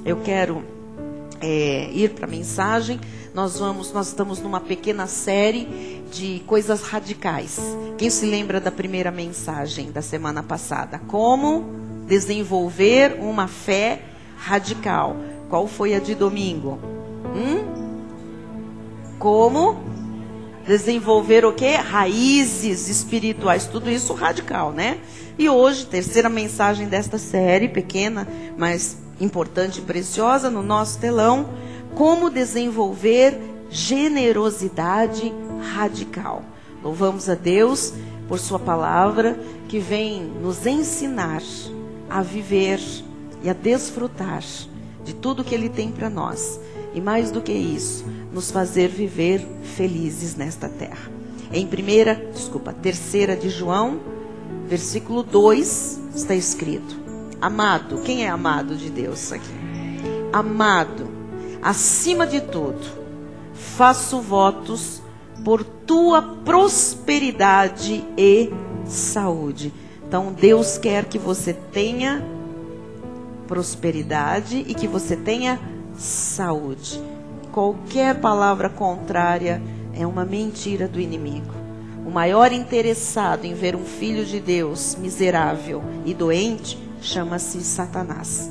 Eu quero ir para a mensagem. Nós estamos numa pequena série de coisas radicais. Quem se lembra da primeira mensagem da semana passada? Como desenvolver uma fé radical. Qual foi a de domingo? Como desenvolver o quê? Raízes espirituais. Tudo isso radical, né? E hoje, terceira mensagem desta série, pequena, mas importante e preciosa, no nosso telão. Como desenvolver generosidade radical. Louvamos a Deus por sua palavra, que vem nos ensinar a viver e a desfrutar de tudo que Ele tem para nós. E mais do que isso, nos fazer viver felizes nesta terra. Em terceira de João, versículo 2, está escrito: amado, quem é amado de Deus aqui? Amado, acima de tudo, faço votos por tua prosperidade e saúde. Então Deus quer que você tenha prosperidade e que você tenha saúde. Qualquer palavra contrária é uma mentira do inimigo. O maior interessado em ver um filho de Deus miserável e doente chama-se Satanás.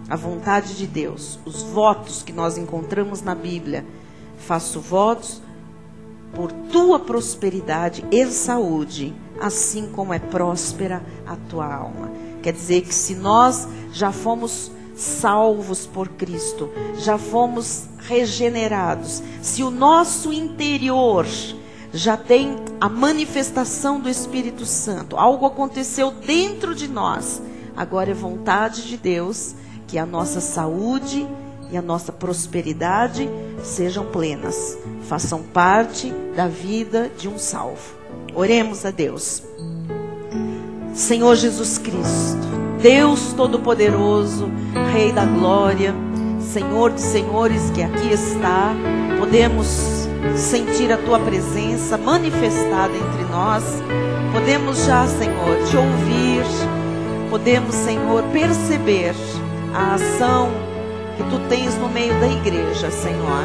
A vontade de Deus, os votos que nós encontramos na Bíblia: faço votos por tua prosperidade e saúde, assim como é próspera a tua alma. Quer dizer que se nós já fomos salvos por Cristo, já fomos regenerados, se o nosso interior já tem a manifestação do Espírito Santo, algo aconteceu dentro de nós, agora é vontade de Deus que a nossa saúde e a nossa prosperidade sejam plenas, façam parte da vida de um salvo. Oremos a Deus. Senhor Jesus Cristo, Deus Todo-Poderoso, Rei da Glória, Senhor de Senhores que aqui está, podemos sentir a Tua presença manifestada entre nós, podemos já, Senhor, Te ouvir, podemos, Senhor, perceber a ação que Tu tens no meio da igreja, Senhor.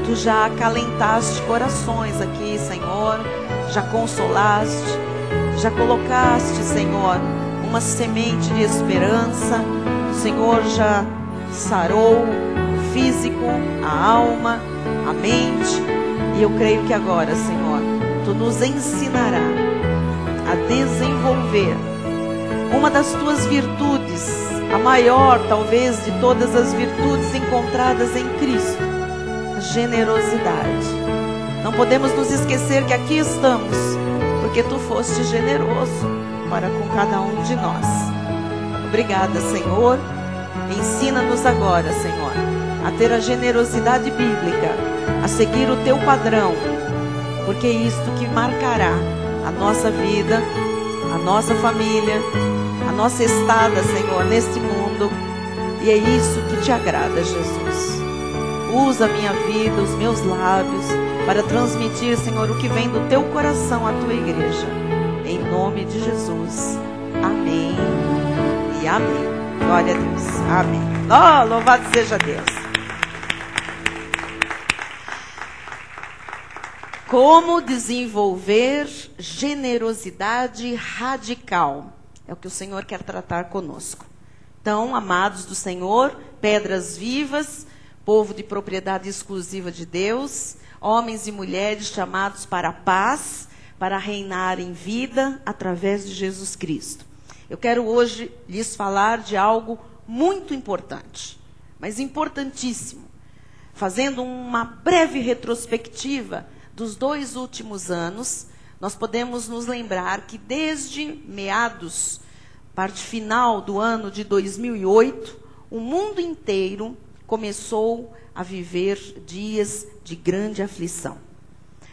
Tu já acalentaste corações aqui, Senhor, já consolaste, já colocaste, Senhor, uma semente de esperança. O Senhor já sarou o físico, a alma, a mente. E eu creio que agora, Senhor, Tu nos ensinará a desenvolver uma das Tuas virtudes, a maior, talvez, de todas as virtudes encontradas em Cristo: a generosidade. Não podemos nos esquecer que aqui estamos porque Tu foste generoso para com cada um de nós. Obrigada, Senhor. Ensina-nos agora, Senhor, a ter a generosidade bíblica, a seguir o Teu padrão, porque é isto que marcará a nossa vida, a nossa família, a nossa estada, Senhor, neste mundo. E é isso que Te agrada, Jesus. Usa a minha vida, os meus lábios, para transmitir, Senhor, o que vem do Teu coração à Tua igreja. Em nome de Jesus. Amém e amém. Glória a Deus. Amém. Oh, louvado seja Deus. Como desenvolver generosidade radical? É o que o Senhor quer tratar conosco. Então, amados do Senhor, pedras vivas, povo de propriedade exclusiva de Deus, homens e mulheres chamados para a paz, para reinar em vida através de Jesus Cristo. Eu quero hoje lhes falar de algo muito importante, mas importantíssimo. Fazendo uma breve retrospectiva dos 2 últimos anos, nós podemos nos lembrar que desde meados, parte final do ano de 2008, o mundo inteiro começou a viver dias de grande aflição.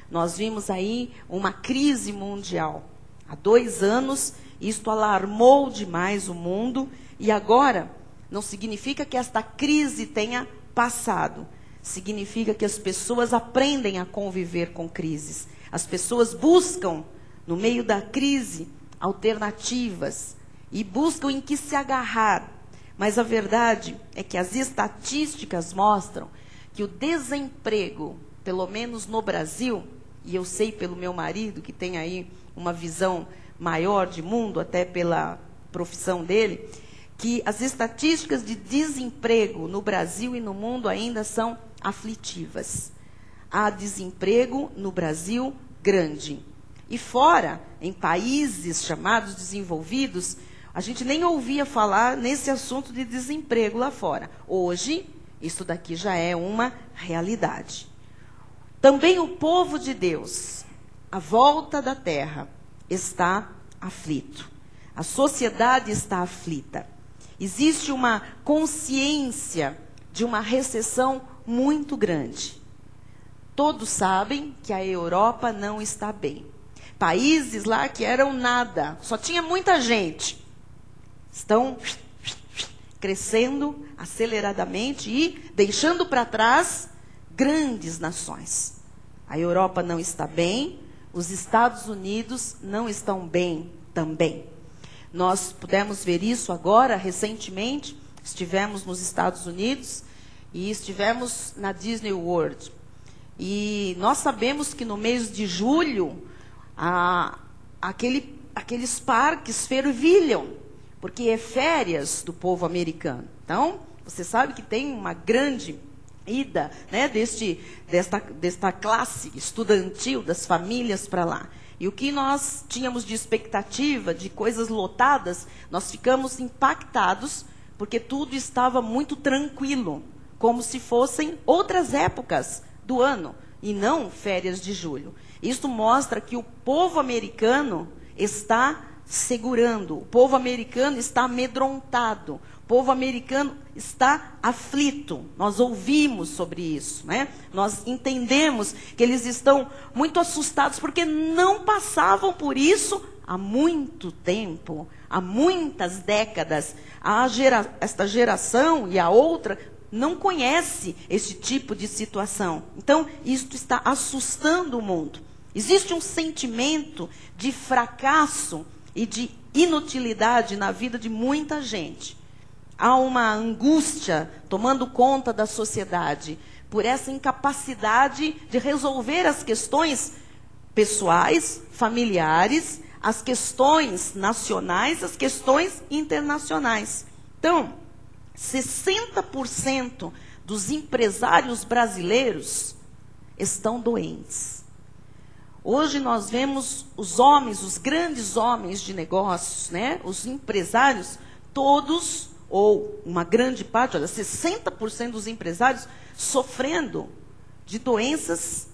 Nós vimos aí uma crise mundial. Há 2 anos, isto alarmou demais o mundo, e agora não significa que esta crise tenha passado. Significa que as pessoas aprendem a conviver com crises. As pessoas buscam, no meio da crise, alternativas e buscam em que se agarrar Mas a verdade é que as estatísticas mostram que o desemprego, pelo menos no Brasil, e eu sei pelo meu marido, que tem aí uma visão maior de mundo, até pela profissão dele, que as estatísticas de desemprego no Brasil e no mundo ainda são aflitivas. Há desemprego no Brasil grande. E fora, em países chamados desenvolvidos, a gente nem ouvia falar nesse assunto de desemprego lá fora. Hoje, isso daqui já é uma realidade. Também o povo de Deus, à volta da terra, está aflito. A sociedade está aflita. Existe uma consciência de uma recessão muito grande. Todos sabem que a Europa não está bem. Países lá que eram nada, só tinha muita gente, estão crescendo aceleradamente e deixando para trás grandes nações. A Europa não está bem, os Estados Unidos não estão bem também. Nós pudemos ver isso agora, recentemente, estivemos nos Estados Unidos e estivemos na Disney World. E nós sabemos que no mês de julho, aqueles parques fervilham, porque é férias do povo americano. Então, você sabe que tem uma grande ida, né, desta classe estudantil, das famílias para lá. E o que nós tínhamos de expectativa, de coisas lotadas, nós ficamos impactados, porque tudo estava muito tranquilo, como se fossem outras épocas do ano, e não férias de julho. Isso mostra que o povo americano está segurando, o povo americano está amedrontado, o povo americano está aflito. Nós ouvimos sobre isso, né? Nós entendemos que eles estão muito assustados, porque não passavam por isso há muito tempo, há muitas décadas. Esta geração e a outra não conhece esse tipo de situação. Então, isto está assustando o mundo. Existe um sentimento de fracasso e de inutilidade na vida de muita gente. Há uma angústia tomando conta da sociedade por essa incapacidade de resolver as questões pessoais, familiares, as questões nacionais, as questões internacionais. Então, 60% dos empresários brasileiros estão doentes. Hoje nós vemos os homens, os grandes homens de negócios, né? Os empresários, todos, ou uma grande parte, olha, 60% dos empresários sofrendo de doenças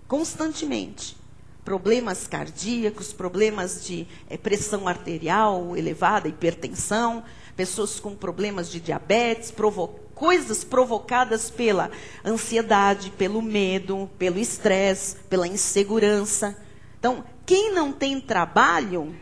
constantemente. Problemas cardíacos, problemas de pressão arterial elevada, hipertensão, pessoas com problemas de diabetes, coisas provocadas pela ansiedade, pelo medo, pelo estresse, pela insegurança. Então, quem não tem trabalho,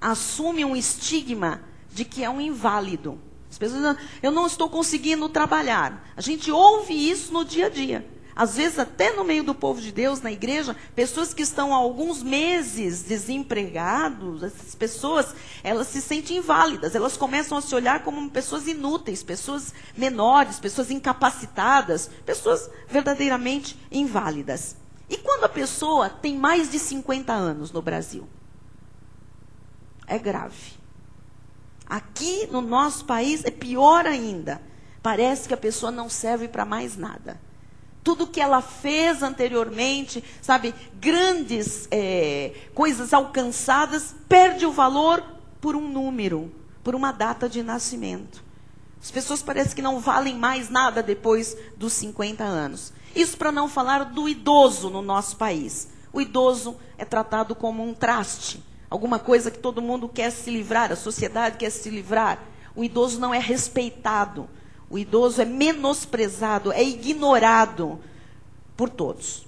assume um estigma de que é um inválido. As pessoas dizem, eu não estou conseguindo trabalhar. A gente ouve isso no dia a dia. Às vezes, até no meio do povo de Deus, na igreja, pessoas que estão há alguns meses desempregados, essas pessoas, elas se sentem inválidas, elas começam a se olhar como pessoas inúteis, pessoas menores, pessoas incapacitadas, pessoas verdadeiramente inválidas. E quando a pessoa tem mais de 50 anos no Brasil? É grave. Aqui no nosso país é pior ainda. Parece que a pessoa não serve para mais nada. Tudo que ela fez anteriormente, sabe, grandes coisas alcançadas, perde o valor por um número, por uma data de nascimento. As pessoas parecem que não valem mais nada depois dos 50 anos. Isso para não falar do idoso no nosso país. O idoso é tratado como um traste, alguma coisa que todo mundo quer se livrar, a sociedade quer se livrar. O idoso não é respeitado. O idoso é menosprezado, é ignorado por todos.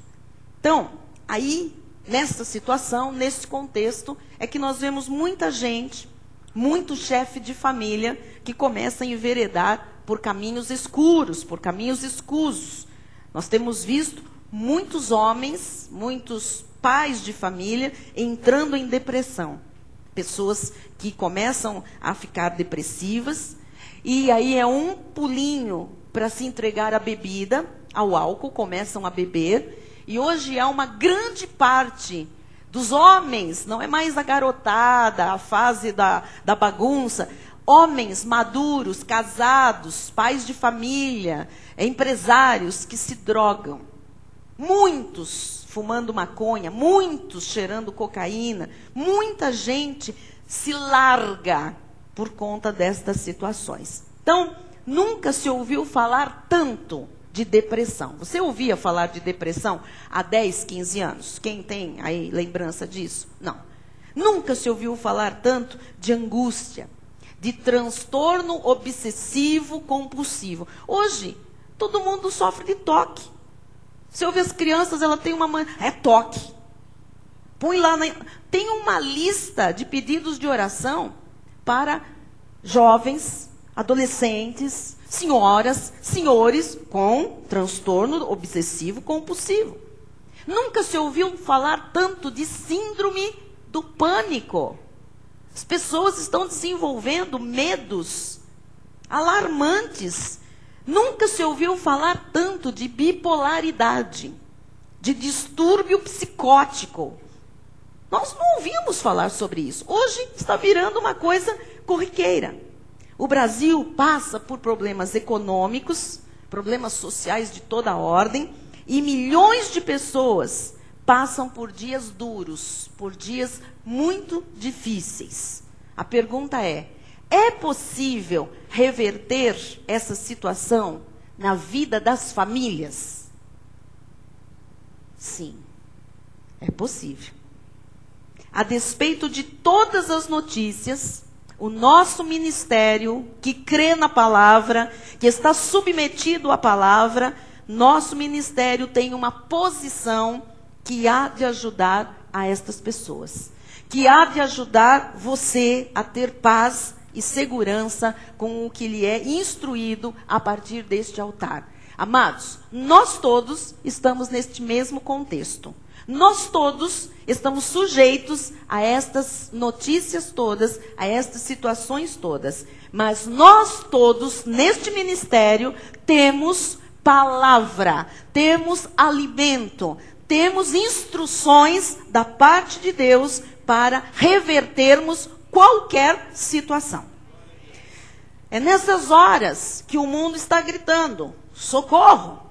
Então, aí, nessa situação, nesse contexto, é que nós vemos muita gente, muito chefe de família, que começa a enveredar por caminhos escuros, por caminhos escusos. Nós temos visto muitos homens, muitos pais de família entrando em depressão. Pessoas que começam a ficar depressivas. E aí é um pulinho para se entregar à bebida, ao álcool, começam a beber. E hoje há uma grande parte dos homens, não é mais a garotada, a fase da bagunça, homens maduros, casados, pais de família, empresários que se drogam. Muitos fumando maconha, muitos cheirando cocaína, muita gente se larga por conta destas situações. Então, nunca se ouviu falar tanto de depressão. Você ouvia falar de depressão há 10, 15 anos? Quem tem aí lembrança disso? Não. Nunca se ouviu falar tanto de angústia, de transtorno obsessivo compulsivo. Hoje, todo mundo sofre de toque. Você ouve as crianças, ela tem é toque. Põe lá, tem uma lista de pedidos de oração para jovens, adolescentes, senhoras, senhores com transtorno obsessivo compulsivo. Nunca se ouviu falar tanto de síndrome do pânico. As pessoas estão desenvolvendo medos alarmantes. Nunca se ouviu falar tanto de bipolaridade, de distúrbio psicótico. Nós não ouvimos falar sobre isso. Hoje está virando uma coisa corriqueira. O Brasil passa por problemas econômicos, problemas sociais de toda a ordem, e milhões de pessoas passam por dias duros, por dias muito difíceis. A pergunta é possível reverter essa situação na vida das famílias? Sim, é possível. A despeito de todas as notícias, o nosso ministério, que crê na palavra, que está submetido à palavra, nosso ministério tem uma posição que há de ajudar a estas pessoas. Que há de ajudar você a ter paz e segurança com o que lhe é instruído a partir deste altar. Amados, nós todos estamos neste mesmo contexto. Nós todos estamos sujeitos a estas notícias todas, a estas situações todas. Mas nós todos, neste ministério, temos palavra, temos alimento, temos instruções da parte de Deus para revertermos qualquer situação. É nessas horas que o mundo está gritando, socorro.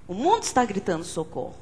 O mundo está gritando socorro.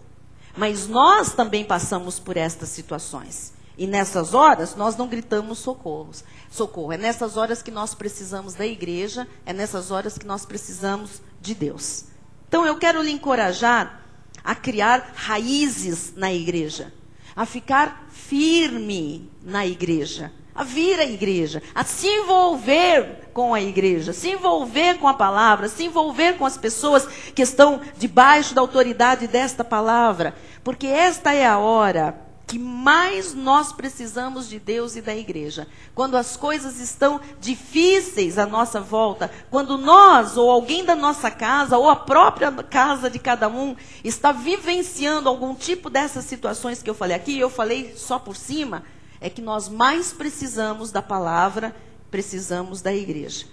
Mas nós também passamos por estas situações. E nessas horas, nós não gritamos socorro. É nessas horas que nós precisamos da igreja, é nessas horas que nós precisamos de Deus. Então, eu quero lhe encorajar a criar raízes na igreja, a ficar firme na igreja, a vir à igreja, a se envolver com a igreja, se envolver com a palavra, se envolver com as pessoas que estão debaixo da autoridade desta palavra, porque esta é a hora que mais nós precisamos de Deus e da igreja. Quando as coisas estão difíceis à nossa volta, quando nós ou alguém da nossa casa ou a própria casa de cada um está vivenciando algum tipo dessas situações que eu falei aqui, eu falei só por cima, é que nós mais precisamos da palavra, precisamos da igreja.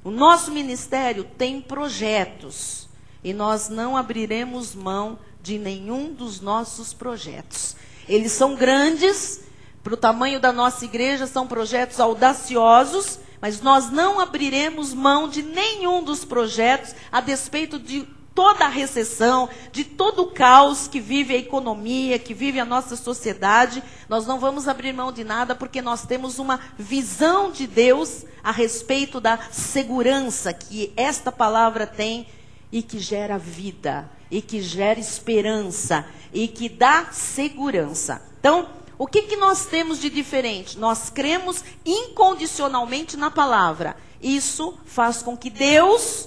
O nosso ministério tem projetos e nós não abriremos mão de nenhum dos nossos projetos. Eles são grandes, para o tamanho da nossa igreja, são projetos audaciosos, mas nós não abriremos mão de nenhum dos projetos, a despeito de toda a recessão, de todo o caos que vive a economia, que vive a nossa sociedade. Nós não vamos abrir mão de nada, porque nós temos uma visão de Deus a respeito da segurança que esta palavra tem e que gera vida, e que gera esperança, e que dá segurança. Então, o que nós temos de diferente? Nós cremos incondicionalmente na palavra. Isso faz com que Deus,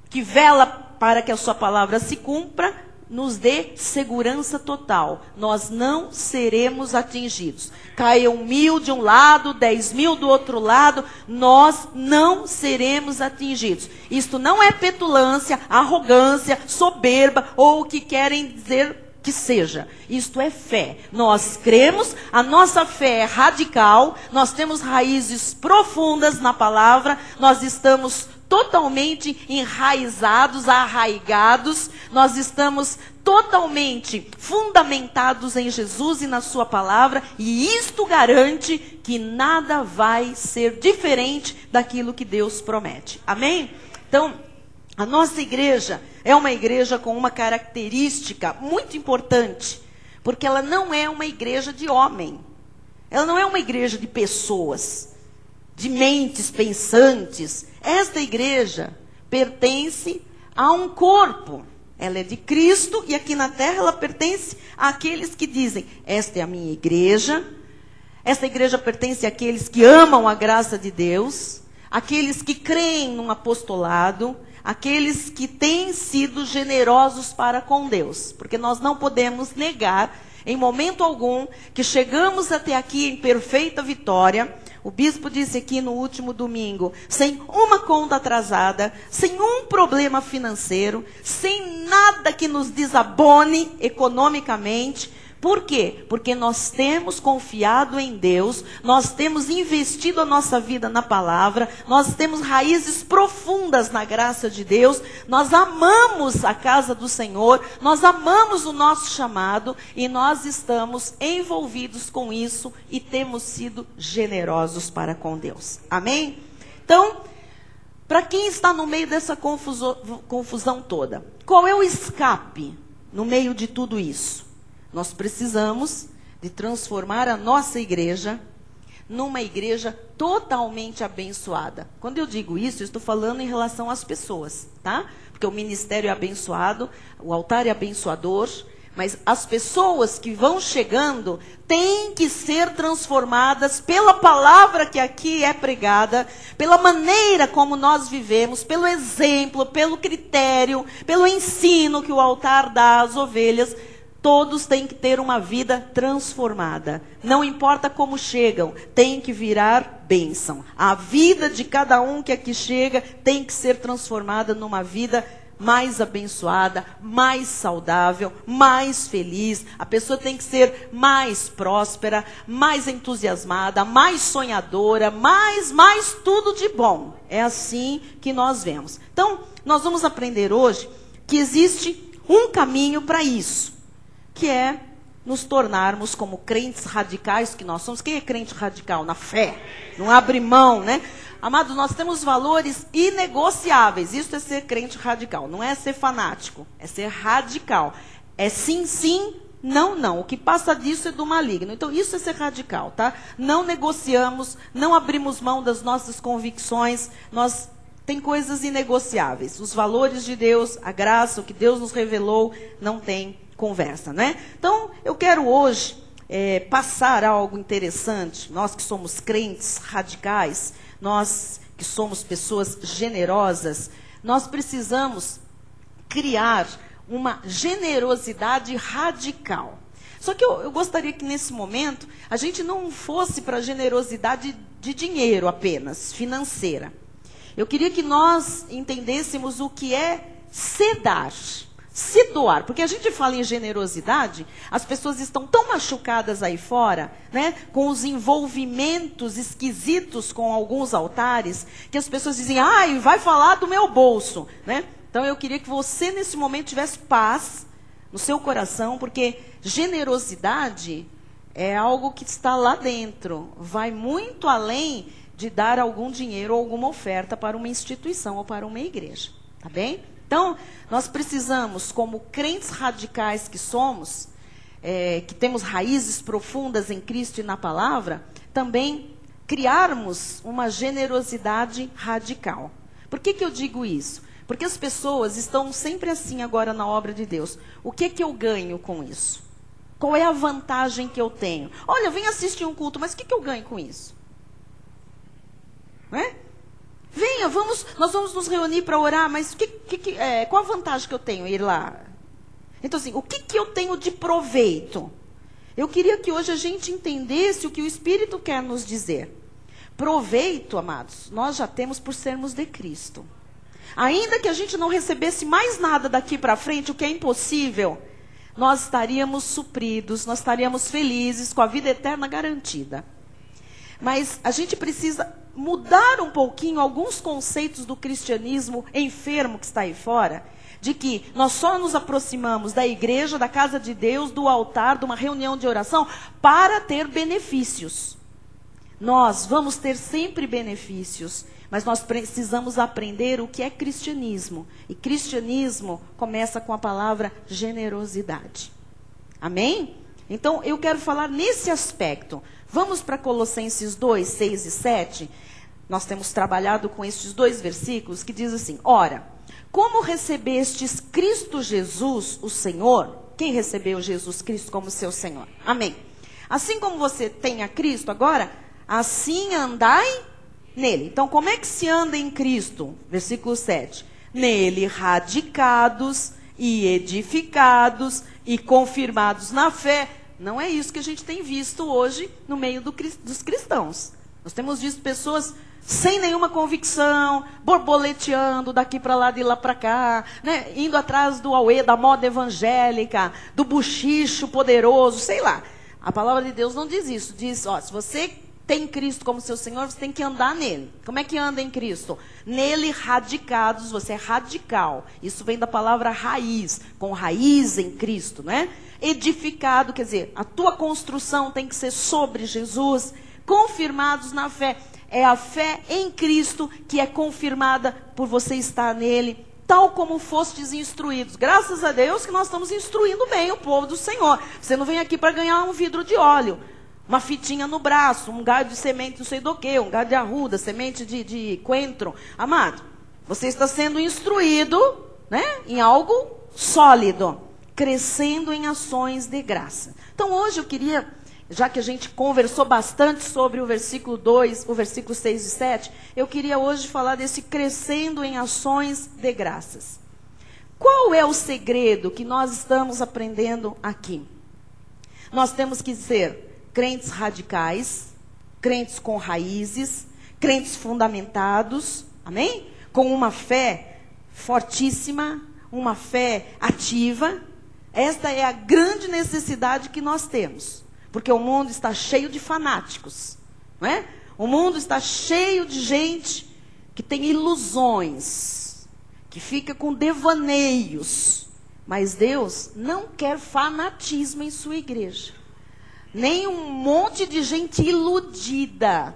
que vela para que a sua palavra se cumpra, nos dê segurança total. Nós não seremos atingidos. Caiam 1000 de um lado, 10.000 do outro lado, nós não seremos atingidos. Isto não é petulância, arrogância, soberba, ou o que querem dizer que seja. Isto é fé. Nós cremos, a nossa fé é radical, nós temos raízes profundas na palavra, nós estamos totalmente enraizados, arraigados, nós estamos totalmente fundamentados em Jesus e na sua palavra, e isto garante que nada vai ser diferente daquilo que Deus promete. Amém? Então, a nossa igreja é uma igreja com uma característica muito importante, porque ela não é uma igreja de homem, ela não é uma igreja de pessoas, de mentes pensantes. Esta igreja pertence a um corpo. Ela é de Cristo e aqui na terra ela pertence àqueles que dizem: esta é a minha igreja. Esta igreja pertence àqueles que amam a graça de Deus, aqueles que creem num apostolado, aqueles que têm sido generosos para com Deus. Porque nós não podemos negar, em momento algum, que chegamos até aqui em perfeita vitória. O bispo disse aqui no último domingo, sem uma conta atrasada, sem um problema financeiro, sem nada que nos desabone economicamente. Por quê? Porque nós temos confiado em Deus, nós temos investido a nossa vida na palavra, nós temos raízes profundas na graça de Deus, nós amamos a casa do Senhor, nós amamos o nosso chamado e nós estamos envolvidos com isso e temos sido generosos para com Deus. Amém? Então, para quem está no meio dessa confusão toda, qual é o escape no meio de tudo isso? Nós precisamos de transformar a nossa igreja numa igreja totalmente abençoada. Quando eu digo isso, eu estou falando em relação às pessoas, tá? Porque o ministério é abençoado, o altar é abençoador, mas as pessoas que vão chegando têm que ser transformadas pela palavra que aqui é pregada, pela maneira como nós vivemos, pelo exemplo, pelo critério, pelo ensino que o altar dá às ovelhas. Todos têm que ter uma vida transformada. Não importa como chegam, tem que virar bênção. A vida de cada um que aqui chega tem que ser transformada numa vida mais abençoada, mais saudável, mais feliz. A pessoa tem que ser mais próspera, mais entusiasmada, mais sonhadora, mais tudo de bom. É assim que nós vemos. Então, nós vamos aprender hoje que existe um caminho para isso, que é nos tornarmos como crentes radicais que nós somos. Quem é crente radical? Na fé. Não abre mão, né? Amados, nós temos valores inegociáveis. Isso é ser crente radical. Não é ser fanático. É ser radical. É sim, sim, não, não. O que passa disso é do maligno. Então, isso é ser radical, tá? Não negociamos, não abrimos mão das nossas convicções. Tem coisas inegociáveis. Os valores de Deus, a graça, o que Deus nos revelou, não tem conversa, né? Então, eu quero hoje passar algo interessante. Nós que somos crentes radicais, nós que somos pessoas generosas, nós precisamos criar uma generosidade radical. Só que eu gostaria que nesse momento a gente não fosse para a generosidade de dinheiro apenas, financeira. Eu queria que nós entendêssemos o que é se dar. Se doar, porque a gente fala em generosidade, as pessoas estão tão machucadas aí fora, né, com os envolvimentos esquisitos com alguns altares, que as pessoas dizem: ai, vai falar do meu bolso, né? Então eu queria que você nesse momento tivesse paz no seu coração, porque generosidade é algo que está lá dentro, vai muito além de dar algum dinheiro ou alguma oferta para uma instituição ou para uma igreja, tá bem? Então, nós precisamos, como crentes radicais que somos, que temos raízes profundas em Cristo e na palavra, também criarmos uma generosidade radical. Por que eu digo isso? Porque as pessoas estão sempre assim agora na obra de Deus. O que eu ganho com isso? Qual é a vantagem que eu tenho? Olha, eu vim assistir um culto, mas o que eu ganho com isso? Não é? Venha, nós vamos nos reunir para orar, mas qual a vantagem que eu tenho em ir lá? Então, assim, o que eu tenho de proveito? Eu queria que hoje a gente entendesse o que o Espírito quer nos dizer. Proveito, amados, nós já temos por sermos de Cristo. Ainda que a gente não recebesse mais nada daqui para frente, o que é impossível, nós estaríamos supridos, nós estaríamos felizes, com a vida eterna garantida. Mas a gente precisa mudar um pouquinho alguns conceitos do cristianismo enfermo que está aí fora, de que nós só nos aproximamos da igreja, da casa de Deus, do altar, de uma reunião de oração, para ter benefícios. Nós vamos ter sempre benefícios, mas nós precisamos aprender o que é cristianismo. E cristianismo começa com a palavra generosidade. Amém? Então, eu quero falar nesse aspecto. Vamos para Colossenses 2, 6 e 7. Nós temos trabalhado com estes dois versículos que diz assim: ora, como recebestes Cristo Jesus, o Senhor? Quem recebeu Jesus Cristo como seu Senhor? Amém. Assim como você tem a Cristo agora, assim andai nele. Então, como é que se anda em Cristo? Versículo 7. Nele radicados e edificados e confirmados na fé. Não é isso que a gente tem visto hoje no meio dos cristãos. Nós temos visto pessoas sem nenhuma convicção, borboleteando daqui para lá, de lá para cá, né? Indo atrás do auê, da moda evangélica, do buchicho poderoso, sei lá. A palavra de Deus não diz isso. Diz, ó, se você tem Cristo como seu Senhor, você tem que andar nele. Como é que anda em Cristo? Nele radicados, você é radical. Isso vem da palavra raiz, com raiz em Cristo, né? Edificado, quer dizer, a tua construção tem que ser sobre Jesus. Confirmados na fé. É a fé em Cristo que é confirmada por você estar nele, tal como fostes instruídos. Graças a Deus que nós estamos instruindo bem o povo do Senhor. Você não vem aqui para ganhar um vidro de óleo, uma fitinha no braço, um galho de semente não sei do que, um galho de arruda, semente de coentro. Amado, você está sendo instruído, né, em algo sólido, crescendo em ações de graça. Então hoje eu queria, já que a gente conversou bastante sobre o versículo 2, o versículo 6 e 7, eu queria hoje falar desse crescendo em ações de graças. Qual é o segredo que nós estamos aprendendo aqui? Nós temos que ser crentes radicais, crentes com raízes, crentes fundamentados, amém? Com uma fé fortíssima, uma fé ativa. Esta é a grande necessidade que nós temos. Porque o mundo está cheio de fanáticos, não é? O mundo está cheio de gente que tem ilusões, que fica com devaneios. Mas Deus não quer fanatismo em sua igreja. Nem um monte de gente iludida,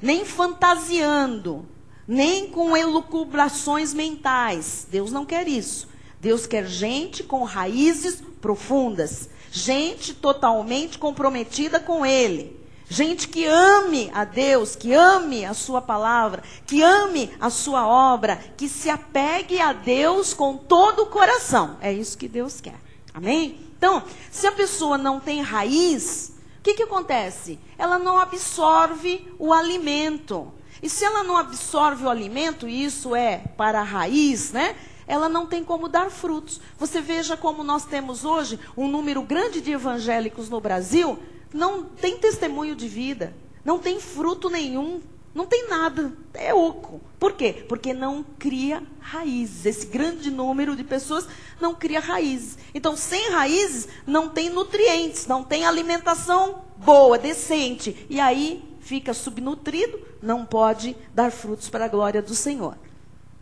nem fantasiando, nem com elucubrações mentais. Deus não quer isso. Deus quer gente com raízes profundas. Gente totalmente comprometida com Ele. Gente que ame a Deus, que ame a sua palavra, que ame a sua obra, que se apegue a Deus com todo o coração. É isso que Deus quer. Amém? Então, se a pessoa não tem raiz, o que acontece? Ela não absorve o alimento. E se ela não absorve o alimento, e isso é para a raiz, né? Ela não tem como dar frutos. Você veja como nós temos hoje um número grande de evangélicos no Brasil, não tem testemunho de vida, não tem fruto nenhum, não tem nada, é oco. Por quê? Porque não cria raízes. Esse grande número de pessoas não cria raízes. Então, sem raízes, não tem nutrientes, não tem alimentação boa, decente. E aí, fica subnutrido, não pode dar frutos para a glória do Senhor.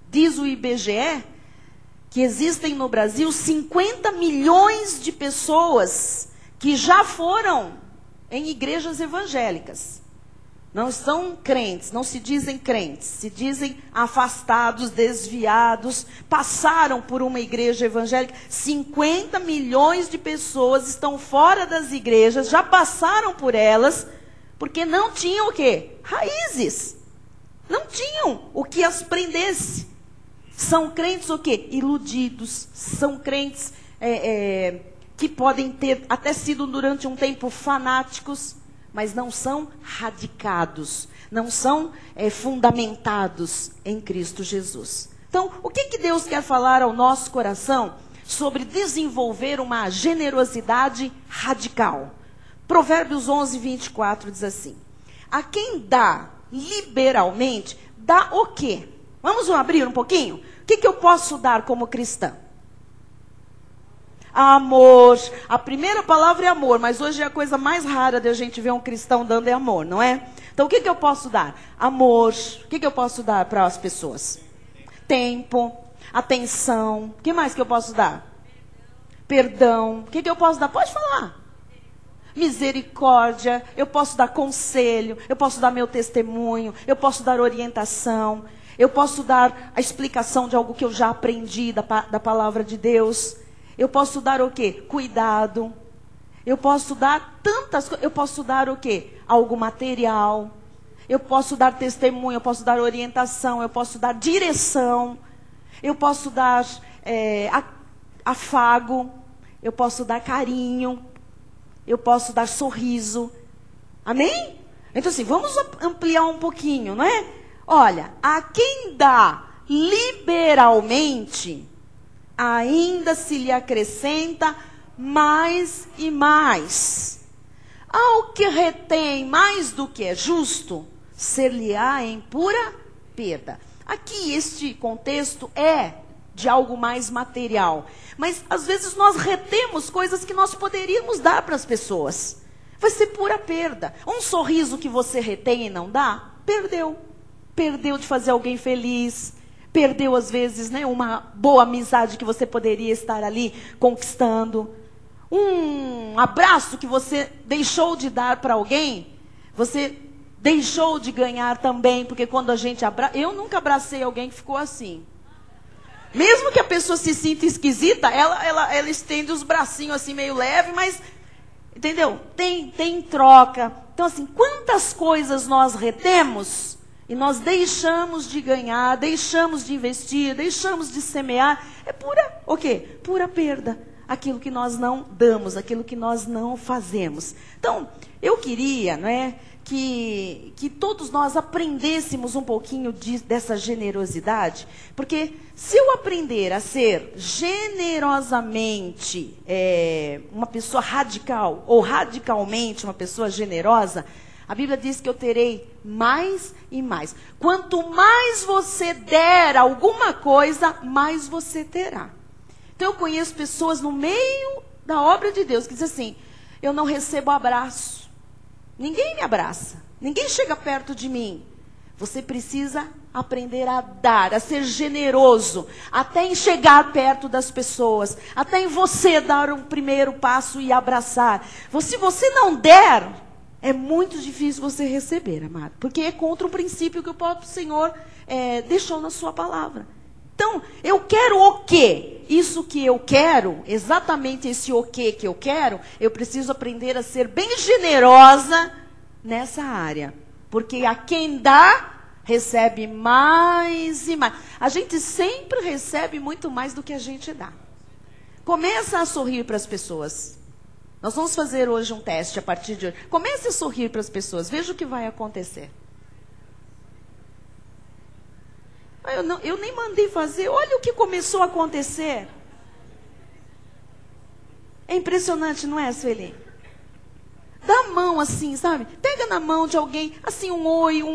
Diz o IBGE que existem no Brasil 50 milhões de pessoas que já foram em igrejas evangélicas. Não são crentes, não se dizem crentes, se dizem afastados, desviados, passaram por uma igreja evangélica. 50 milhões de pessoas estão fora das igrejas, já passaram por elas, porque não tinham o quê? Raízes. Não tinham o que as prendesse. São crentes o quê? Iludidos. São crentes que podem ter até sido durante um tempo fanáticos, mas não são radicados, não são fundamentados em Cristo Jesus. Então, o que Deus quer falar ao nosso coração sobre desenvolver uma generosidade radical? Provérbios 11, 24 diz assim: a quem dá liberalmente, dá o quê? Vamos abrir um pouquinho? O que eu posso dar como cristã? Amor. A primeira palavra é amor, mas hoje é a coisa mais rara de a gente ver um cristão dando é amor, não é? Então o que eu posso dar? Amor. O que eu posso dar para as pessoas? Tempo, atenção. O que mais que eu posso dar? Perdão. O que eu posso dar? Pode falar. Misericórdia. Eu posso dar conselho. Eu posso dar meu testemunho. Eu posso dar orientação. Eu posso dar a explicação de algo que eu já aprendi da palavra de Deus. Eu posso dar o quê? Cuidado. Eu posso dar tantas coisas. Eu posso dar o quê? Algo material. Eu posso dar testemunho. Eu posso dar orientação. Eu posso dar direção. Eu posso dar afago. Eu posso dar carinho. Eu posso dar sorriso. Amém? Então assim, vamos ampliar um pouquinho, não é? Olha, a quem dá liberalmente, ainda se lhe acrescenta mais e mais. Ao que retém mais do que é justo, ser-lhe-á em pura perda. Aqui este contexto é de algo mais material. Mas às vezes nós retemos coisas que nós poderíamos dar para as pessoas. Vai ser pura perda. Um sorriso que você retém e não dá, perdeu. Perdeu de fazer alguém feliz. Perdeu às vezes, né, uma boa amizade que você poderia estar ali conquistando. Um abraço que você deixou de dar para alguém, você deixou de ganhar também. Porque quando a gente abraça... Eu nunca abracei alguém que ficou assim. Mesmo que a pessoa se sinta esquisita, ela estende os bracinhos assim meio leve, mas, entendeu? Tem troca. Então assim, quantas coisas nós retemos e nós deixamos de ganhar, deixamos de investir, deixamos de semear, é pura, o quê? Pura perda. Aquilo que nós não damos, aquilo que nós não fazemos. Então, eu queria, não é, que todos nós aprendêssemos um pouquinho dessa generosidade, porque se eu aprender a ser generosamente uma pessoa radical, ou radicalmente uma pessoa generosa, a Bíblia diz que eu terei mais e mais. Quanto mais você der alguma coisa, mais você terá. Então eu conheço pessoas no meio da obra de Deus que dizem assim, eu não recebo abraço. Ninguém me abraça. Ninguém chega perto de mim. Você precisa aprender a dar, a ser generoso, até em chegar perto das pessoas, até em você dar um primeiro passo e abraçar. Se você não der, é muito difícil você receber, amado, porque é contra o princípio que o próprio Senhor deixou na sua palavra. Então, eu quero o quê? Isso que eu quero, exatamente esse o quê que eu quero, eu preciso aprender a ser bem generosa nessa área. Porque a quem dá, recebe mais e mais. A gente sempre recebe muito mais do que a gente dá. Começa a sorrir para as pessoas. Nós vamos fazer hoje um teste a partir de hoje. Comece a sorrir para as pessoas, veja o que vai acontecer. Eu nem mandei fazer, olha o que começou a acontecer. É impressionante, não é, Sueli? Dá a mão assim, sabe? Pega na mão de alguém, assim, um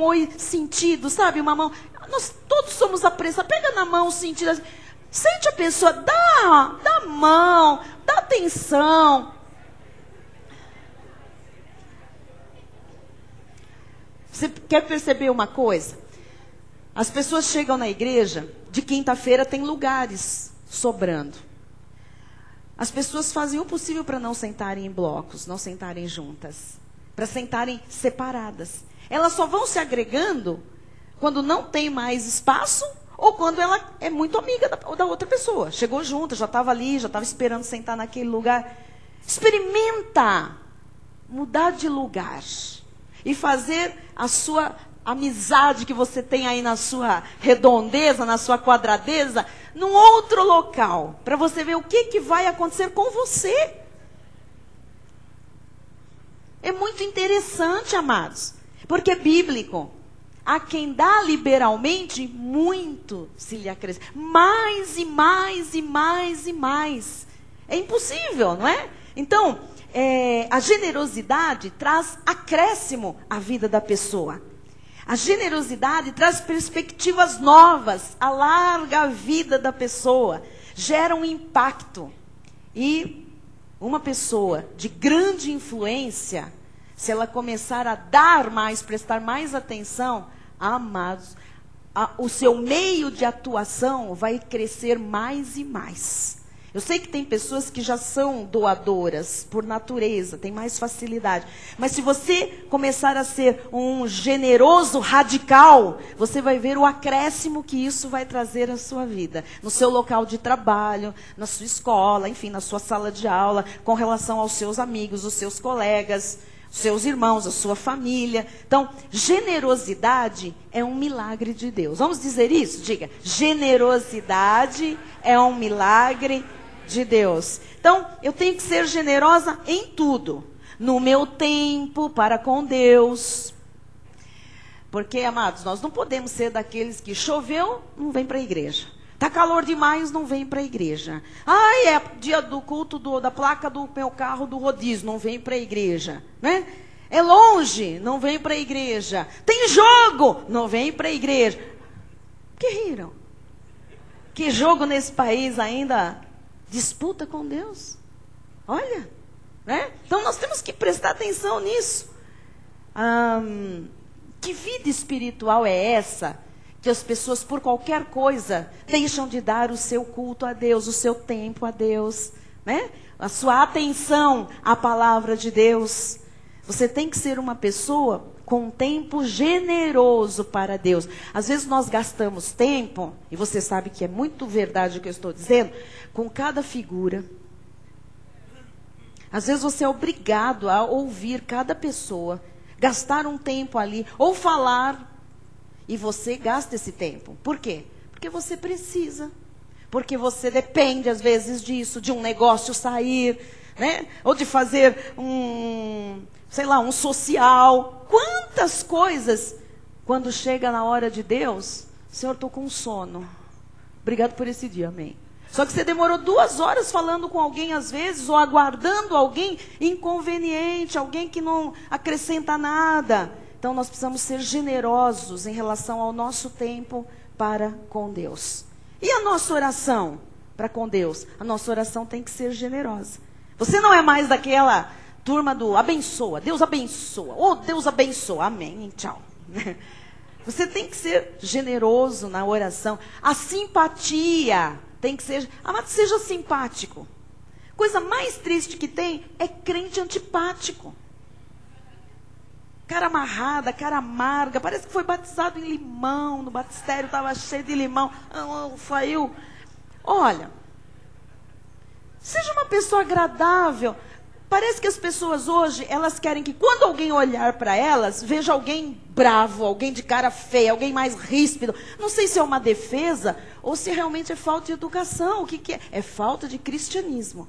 oi sentido, sabe? Uma mão. Nós todos somos apressados. Pega na mão sentido assim. Sente a pessoa, dá a mão, dá atenção. Você quer perceber uma coisa? As pessoas chegam na igreja, de quinta-feira tem lugares sobrando. As pessoas fazem o possível para não sentarem em blocos, não sentarem juntas, para sentarem separadas. Elas só vão se agregando quando não tem mais espaço ou quando ela é muito amiga da outra pessoa. Chegou junto, já estava ali, já estava esperando sentar naquele lugar. Experimenta mudar de lugar e fazer a sua amizade que você tem aí na sua redondeza, na sua quadradeza, num outro local, para você ver o que vai acontecer com você. É muito interessante, amados, porque é bíblico. A quem dá liberalmente, muito se lhe acrescenta. Mais e mais e mais e mais. É impossível, não é? Então, a generosidade traz acréscimo à vida da pessoa. A generosidade traz perspectivas novas, alarga a vida da pessoa, gera um impacto. E uma pessoa de grande influência, se ela começar a dar mais, prestar mais atenção, amados, o seu meio de atuação vai crescer mais e mais. Eu sei que tem pessoas que já são doadoras por natureza, tem mais facilidade. Mas se você começar a ser um generoso radical, você vai ver o acréscimo que isso vai trazer à sua vida. No seu local de trabalho, na sua escola, enfim, na sua sala de aula, com relação aos seus amigos, os seus colegas, os seus irmãos, a sua família. Então, generosidade é um milagre de Deus. Vamos dizer isso? Diga, generosidade é um milagre de Deus. Então, eu tenho que ser generosa em tudo. No meu tempo para com Deus. Porque, amados, nós não podemos ser daqueles que choveu, não vem para a igreja. Está calor demais, não vem para a igreja. Ai, é dia do culto da placa do meu carro do rodízio, não vem para a igreja. Né? É longe, não vem para a igreja. Tem jogo, não vem para a igreja. Que riram? Que jogo nesse país ainda disputa com Deus? Olha, né? Então nós temos que prestar atenção nisso. Que vida espiritual é essa? Que as pessoas, por qualquer coisa, deixam de dar o seu culto a Deus, o seu tempo a Deus, né? A sua atenção à palavra de Deus. Você tem que ser uma pessoa com tempo generoso para Deus. Às vezes nós gastamos tempo, e você sabe que é muito verdade o que eu estou dizendo, com cada figura. Às vezes você é obrigado a ouvir cada pessoa, gastar um tempo ali, ou falar. E você gasta esse tempo. Por quê? Porque você precisa. Porque você depende, às vezes, disso, de um negócio sair, né? Ou de fazer um social. Quantas coisas, quando chega na hora de Deus, Senhor, estou com sono. Obrigado por esse dia, amém. Só que você demorou 2 horas falando com alguém, às vezes, ou aguardando alguém inconveniente, alguém que não acrescenta nada. Então, nós precisamos ser generosos em relação ao nosso tempo para com Deus. E a nossa oração para com Deus? A nossa oração tem que ser generosa. Você não é mais daquela turma do abençoa, Deus abençoa, oh, Deus abençoa, amém, tchau. Você tem que ser generoso na oração. A simpatia tem que ser... Amado, seja simpático. Coisa mais triste que tem é crente antipático. Cara amarrada, cara amarga, parece que foi batizado em limão, no batistério estava cheio de limão, saiu. Olha, seja uma pessoa agradável. Parece que as pessoas hoje, elas querem que quando alguém olhar para elas, veja alguém bravo, alguém de cara feia, alguém mais ríspido. Não sei se é uma defesa ou se realmente é falta de educação. O que é? É falta de cristianismo.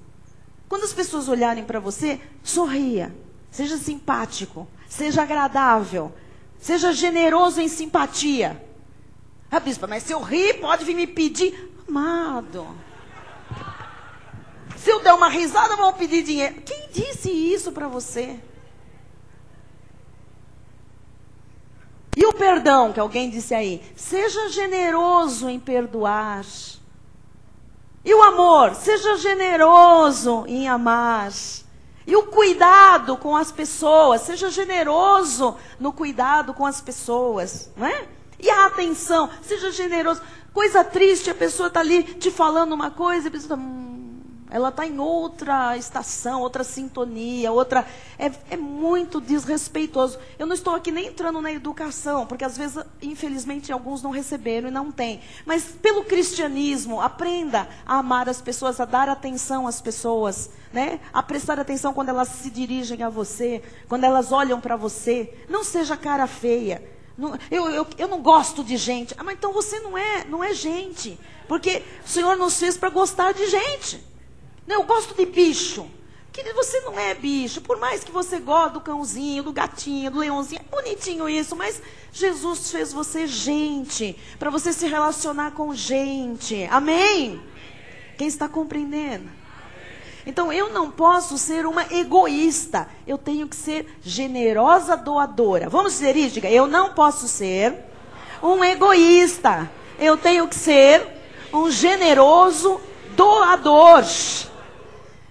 Quando as pessoas olharem para você, sorria, seja simpático. Seja agradável. Seja generoso em simpatia. Ah, bispa, mas se eu rir, pode vir me pedir. Amado. Se eu der uma risada, vão pedir dinheiro. Quem disse isso para você? E o perdão, que alguém disse aí? Seja generoso em perdoar. E o amor? Seja generoso em amar. E o cuidado com as pessoas, seja generoso no cuidado com as pessoas, não é? E a atenção, seja generoso. Coisa triste, a pessoa está ali te falando uma coisa, e a pessoa ela está em outra estação, outra sintonia, outra... É muito desrespeitoso. Eu não estou aqui nem entrando na educação, porque às vezes, infelizmente, alguns não receberam e não têm. Mas pelo cristianismo, aprenda a amar as pessoas, a dar atenção às pessoas, né? A prestar atenção quando elas se dirigem a você, quando elas olham para você. Não seja cara feia. Eu não gosto de gente. Ah, mas então você não é gente. Porque o Senhor nos fez para gostar de gente. Não, eu gosto de bicho. Querido, você não é bicho. Por mais que você goste do cãozinho, do gatinho, do leãozinho. É bonitinho isso, mas Jesus fez você gente. Para você se relacionar com gente. Amém? Quem está compreendendo? Então, eu não posso ser uma egoísta. Eu tenho que ser generosa doadora. Vamos dizer isso? Diga, eu não posso ser um egoísta. Eu tenho que ser um generoso doador.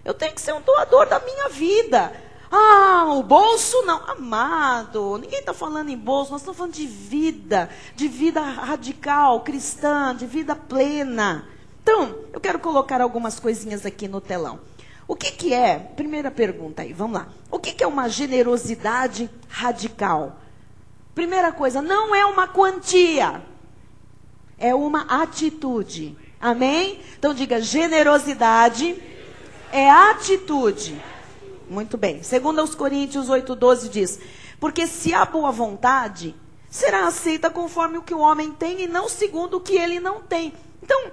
Eu tenho que ser um doador da minha vida. Ah, o bolso não. Amado, ninguém está falando em bolso, nós estamos falando de vida radical, cristã, de vida plena. Então, eu quero colocar algumas coisinhas aqui no telão. O que é, primeira pergunta aí, vamos lá. O que é uma generosidade radical? Primeira coisa, não é uma quantia, é uma atitude. Amém? Então diga, generosidade é atitude. Muito bem. 2 Coríntios 8:12 diz, porque se há boa vontade, será aceita conforme o que o homem tem e não segundo o que ele não tem. Então,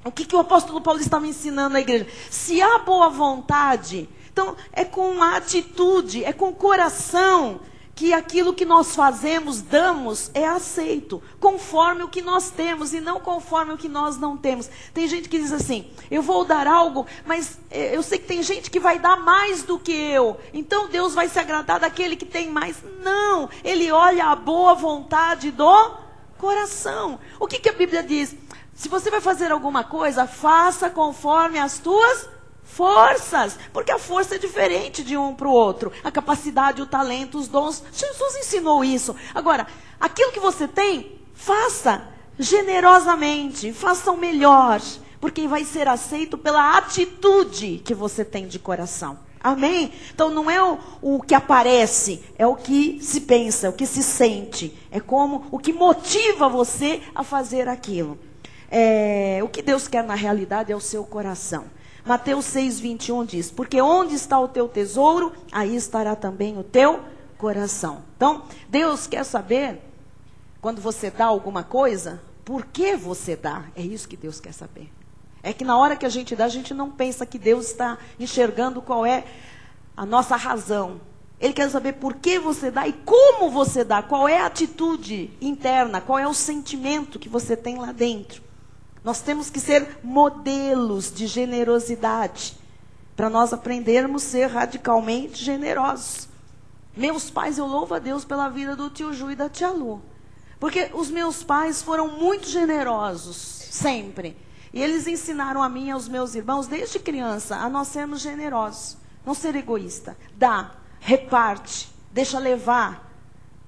o que o apóstolo Paulo estava ensinando à igreja? Se há boa vontade, então é com a atitude, é com o coração, que aquilo que nós fazemos, damos, é aceito, conforme o que nós temos e não conforme o que nós não temos. Tem gente que diz assim, eu vou dar algo, mas eu sei que tem gente que vai dar mais do que eu, então Deus vai se agradar daquele que tem mais. Não, Ele olha a boa vontade do coração. O que a Bíblia diz? Se você vai fazer alguma coisa, faça conforme as tuas forças, porque a força é diferente de um para o outro. A capacidade, o talento, os dons. Jesus ensinou isso. Agora, aquilo que você tem, faça generosamente, faça o melhor, porque vai ser aceito pela atitude que você tem de coração. Amém? Então não é o que aparece, é o que se pensa, o que se sente. É como o que motiva você a fazer aquilo. O que Deus quer na realidade é o seu coração. Mateus 6:21 diz, porque onde está o teu tesouro, aí estará também o teu coração. Então, Deus quer saber, quando você dá alguma coisa, por que você dá? É isso que Deus quer saber. É que na hora que a gente dá, a gente não pensa que Deus está enxergando qual é a nossa razão. Ele quer saber por que você dá e como você dá, qual é a atitude interna, qual é o sentimento que você tem lá dentro. Nós temos que ser modelos de generosidade, para nós aprendermos a ser radicalmente generosos. Meus pais, eu louvo a Deus pela vida do tio Ju e da tia Lu, porque os meus pais foram muito generosos, sempre. E eles ensinaram a mim e aos meus irmãos, desde criança, a nós sermos generosos, não ser egoísta. Dá, reparte, deixa levar,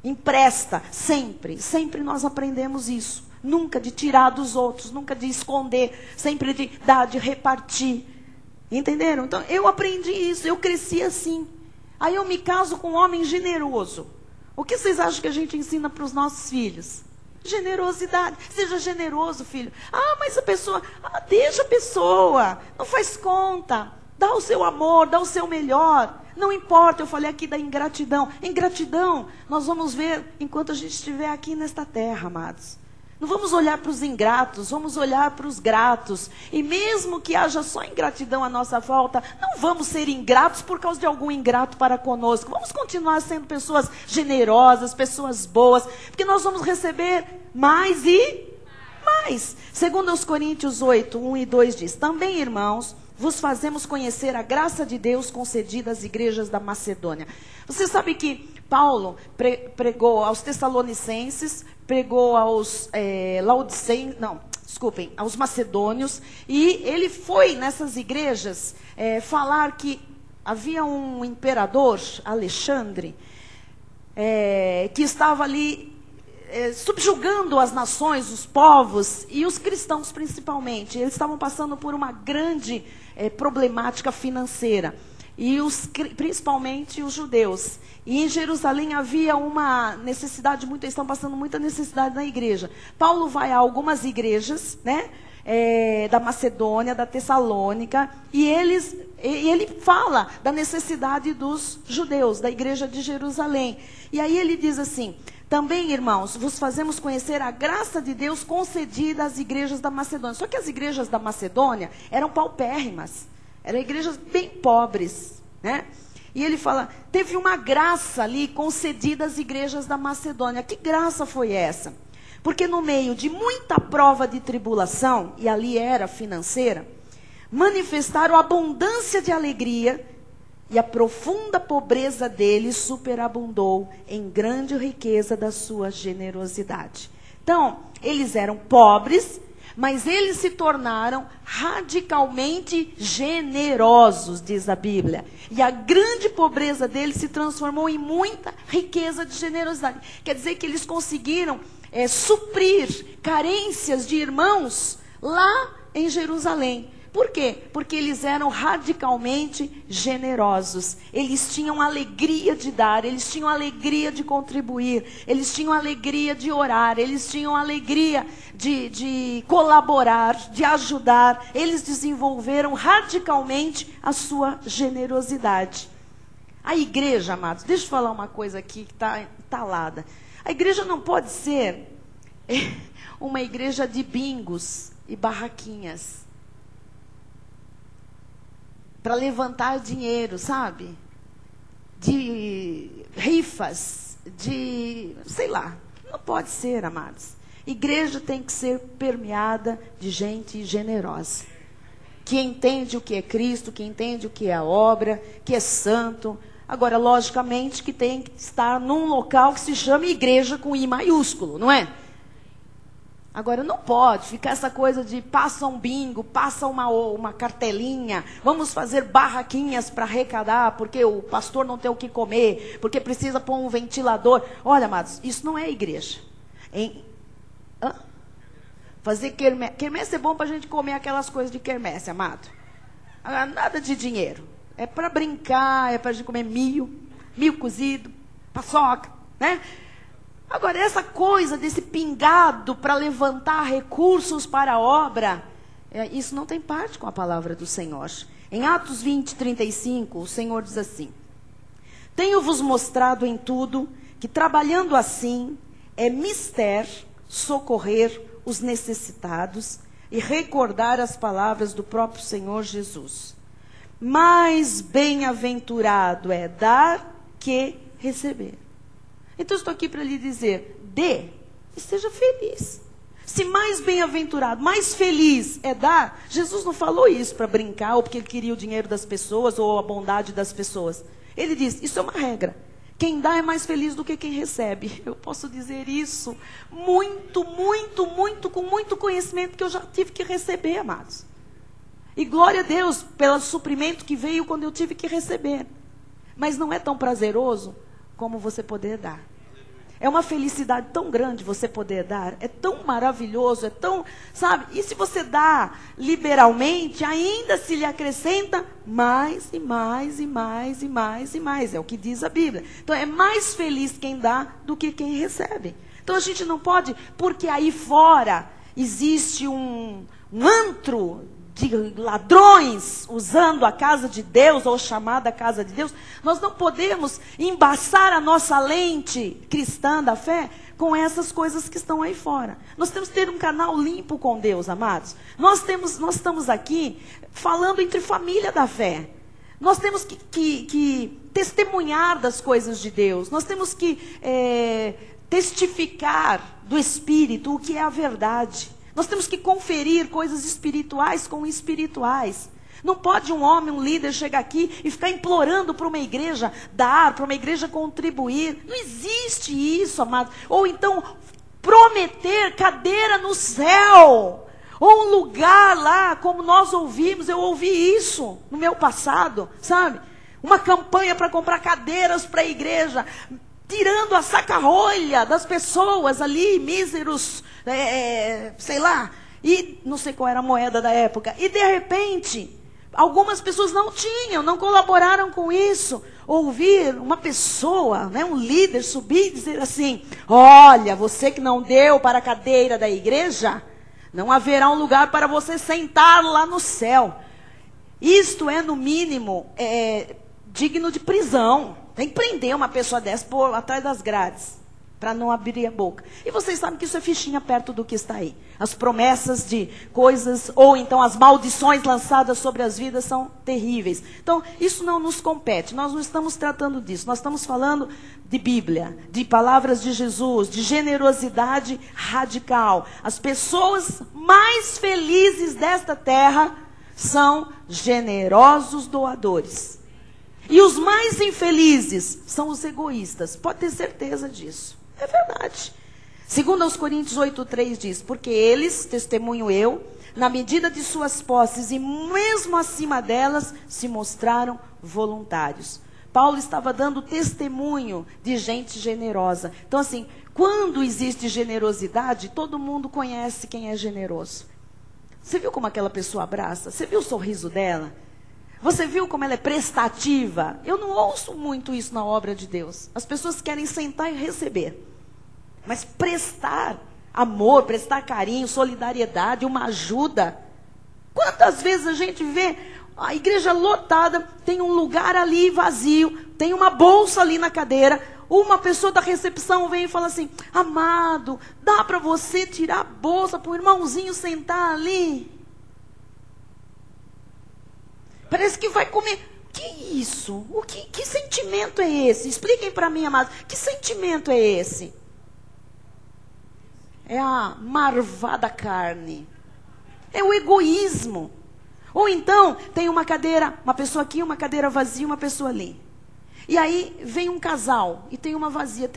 empresta, sempre nós aprendemos isso. Nunca de tirar dos outros, nunca de esconder, sempre de dar, de repartir. Entenderam? Então, eu aprendi isso, eu cresci assim. Aí eu me caso com um homem generoso. O que vocês acham que a gente ensina para os nossos filhos? Generosidade. Seja generoso, filho. Ah, mas a pessoa... Ah, deixa a pessoa. Não faz conta. Dá o seu amor, dá o seu melhor. Não importa, eu falei aqui da ingratidão. Ingratidão, nós vamos ver enquanto a gente estiver aqui nesta terra, amados. Não vamos olhar para os ingratos, vamos olhar para os gratos. E mesmo que haja só ingratidão à nossa volta, não vamos ser ingratos por causa de algum ingrato para conosco. Vamos continuar sendo pessoas generosas, pessoas boas, porque nós vamos receber mais e mais. Segundo os Coríntios 8:1-2 diz, também, irmãos, vos fazemos conhecer a graça de Deus concedida às igrejas da Macedônia. Você sabe que Paulo pregou aos Tessalonicenses, pregou aos aos macedônios, e ele foi nessas igrejas falar que havia um imperador, Alexandre, que estava ali subjugando as nações, os povos e os cristãos principalmente. Eles estavam passando por uma grande problemática financeira. E principalmente os judeus. E em Jerusalém havia uma necessidade, eles estão passando muita necessidade na igreja. Paulo vai a algumas igrejas, né, da Macedônia, da Tessalônica, e ele fala da necessidade dos judeus, da igreja de Jerusalém. E aí ele diz assim, também, irmãos, vos fazemos conhecer a graça de Deus concedida às igrejas da Macedônia. Só que as igrejas da Macedônia eram paupérrimas. Eram igrejas bem pobres, né? E ele fala, teve uma graça ali concedida às igrejas da Macedônia. Que graça foi essa? Porque no meio de muita prova de tribulação, e ali era financeira, manifestaram abundância de alegria, e a profunda pobreza deles superabundou em grande riqueza da sua generosidade. Então, eles eram pobres, Mas eles se tornaram radicalmente generosos, diz a Bíblia. E a grande pobreza deles se transformou em muita riqueza de generosidade. Quer dizer que eles conseguiram suprir carências de irmãos lá em Jerusalém. Por quê? Porque eles eram radicalmente generosos. Eles tinham alegria de dar, eles tinham alegria de contribuir, eles tinham alegria de orar, eles tinham alegria de colaborar, de ajudar. Eles desenvolveram radicalmente a sua generosidade. A igreja, amados, deixa eu falar uma coisa aqui que está entalada. A igreja não pode ser uma igreja de bingos e barraquinhas para levantar dinheiro, sabe? De rifas, sei lá. Não pode ser, amados. Igreja tem que ser permeada de gente generosa, que entende o que é Cristo, que entende o que é a obra, que é santo. Agora, logicamente, que tem que estar num local que se chama igreja com I maiúsculo, não é? Agora, não pode ficar essa coisa de passa um bingo, passa uma cartelinha, vamos fazer barraquinhas para arrecadar, porque o pastor não tem o que comer, porque precisa pôr um ventilador. Olha, amados, isso não é igreja. Fazer quermesse. Quermesse é bom para a gente comer aquelas coisas de quermesse, amado. Nada de dinheiro. É para brincar, é para a gente comer milho cozido, paçoca, né? Agora, essa coisa desse pingado para levantar recursos para a obra, isso não tem parte com a palavra do Senhor. Em Atos 20, 35, o Senhor diz assim: tenho-vos mostrado em tudo que trabalhando assim é mister socorrer os necessitados e recordar as palavras do próprio Senhor Jesus. Mais bem-aventurado é dar que receber. Então, eu estou aqui para lhe dizer, dê e seja feliz. Se mais bem-aventurado, mais feliz é dar, Jesus não falou isso para brincar, ou porque ele queria o dinheiro das pessoas, ou a bondade das pessoas. Ele diz, isso é uma regra. Quem dá é mais feliz do que quem recebe. Eu posso dizer isso muito, com muito conhecimento que eu já tive que receber, amados. E glória a Deus pelo suprimento que veio quando eu tive que receber. Mas não é tão prazeroso como você poder dar. É uma felicidade tão grande você poder dar. É tão maravilhoso, é tão, sabe? E se você dá liberalmente, ainda se lhe acrescenta mais e mais e mais e mais e mais. É o que diz a Bíblia. Então é mais feliz quem dá do que quem recebe. Então a gente não pode, porque aí fora existe um antro de ladrões usando a casa de Deus, ou chamada casa de Deus, nós não podemos embaçar a nossa lente cristã da fé com essas coisas que estão aí fora. Nós temos que ter um canal limpo com Deus, amados. Nós estamos aqui falando entre família da fé. Nós temos que testemunhar das coisas de Deus. Nós temos que testificar do Espírito o que é a verdade. Nós temos que conferir coisas espirituais com espirituais. Não pode um homem, um líder, chegar aqui e ficar implorando para uma igreja dar, para uma igreja contribuir. Não existe isso, amado. Ou então, prometer cadeira no céu. Ou um lugar lá, como nós ouvimos. Eu ouvi isso no meu passado, sabe? Uma campanha para comprar cadeiras para a igreja, tirando a saca-rolha das pessoas ali, míseros, sei lá, e não sei qual era a moeda da época. E de repente, algumas pessoas não colaboraram com isso. Ouvir uma pessoa, um líder subir e dizer assim: olha, você que não deu para a cadeira da igreja, não haverá um lugar para você sentar lá no céu. Isto é, no mínimo, digno de prisão. Tem que prender uma pessoa dessa por atrás das grades, para não abrir a boca. E vocês sabem que isso é fichinha perto do que está aí. As promessas de coisas, ou então as maldições lançadas sobre as vidas são terríveis. Então, isso não nos compete. Nós não estamos tratando disso. Nós estamos falando de Bíblia, de palavras de Jesus, de generosidade radical. As pessoas mais felizes desta terra são generosos doadores. E os mais infelizes são os egoístas. Pode ter certeza disso. É verdade. Segundo aos Coríntios 8:3 diz, porque eles, testemunho eu, na medida de suas posses e mesmo acima delas, se mostraram voluntários. Paulo estava dando testemunho de gente generosa. Então assim, quando existe generosidade, todo mundo conhece quem é generoso. Você viu como aquela pessoa abraça? Você viu o sorriso dela? Você viu como ela é prestativa? Eu não ouço muito isso na obra de Deus. As pessoas querem sentar e receber. Mas prestar amor, prestar carinho, solidariedade, uma ajuda. Quantas vezes a gente vê a igreja lotada, tem um lugar ali vazio, tem uma bolsa ali na cadeira, uma pessoa da recepção vem e fala assim, amado, dá para você tirar a bolsa para o irmãozinho sentar ali? Parece que vai comer. Que isso? Que sentimento é esse? Expliquem para mim, amados. Que sentimento é esse? É a marvada carne. É o egoísmo. Ou então, tem uma cadeira, uma pessoa aqui, uma cadeira vazia, uma pessoa ali. E aí, vem um casal, e tem uma vazia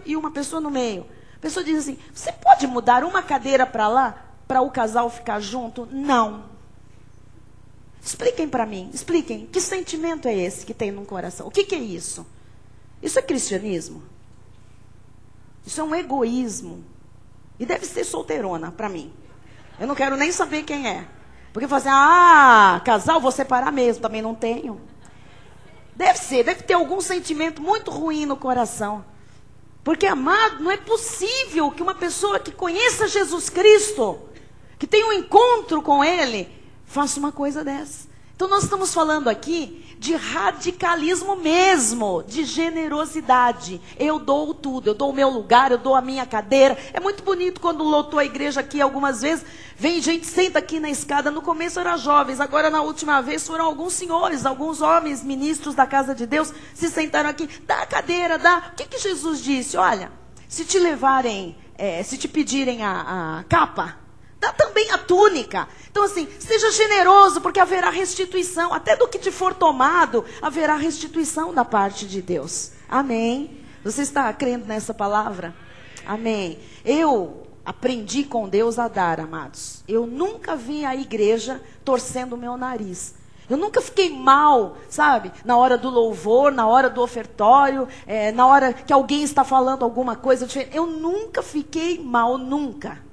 e uma pessoa no meio. A pessoa diz assim, você pode mudar uma cadeira para lá, para o casal ficar junto? Não. Expliquem para mim, expliquem, que sentimento é esse que tem no coração? O que é isso? Isso é cristianismo? Isso é um egoísmo. E deve ser solteirona para mim. Eu não quero nem saber quem é. Porque fala assim, casal, vou separar mesmo, também não tenho. Deve ter algum sentimento muito ruim no coração. Porque, amado, não é possível que uma pessoa que conheça Jesus Cristo, que tenha um encontro com Ele, faça uma coisa dessa. Então nós estamos falando aqui de radicalismo mesmo, de generosidade. Eu dou tudo, eu dou o meu lugar, eu dou a minha cadeira. É muito bonito quando lotou a igreja aqui algumas vezes, vem gente, senta aqui na escada. No começo eram jovens, agora na última vez foram alguns senhores, alguns homens, ministros da casa de Deus, se sentaram aqui. Dá a cadeira, dá. O que Jesus disse? Olha, se te levarem, se te pedirem a capa, dá também a túnica. Então assim, seja generoso, porque haverá restituição. Até do que te for tomado, haverá restituição da parte de Deus. Amém? Você está crendo nessa palavra? Amém. Eu aprendi com Deus a dar, amados. Eu nunca vi a igreja torcendo o meu nariz. Eu nunca fiquei mal, sabe? Na hora do louvor, na hora do ofertório, na hora que alguém está falando alguma coisa diferente. Eu nunca fiquei mal, nunca.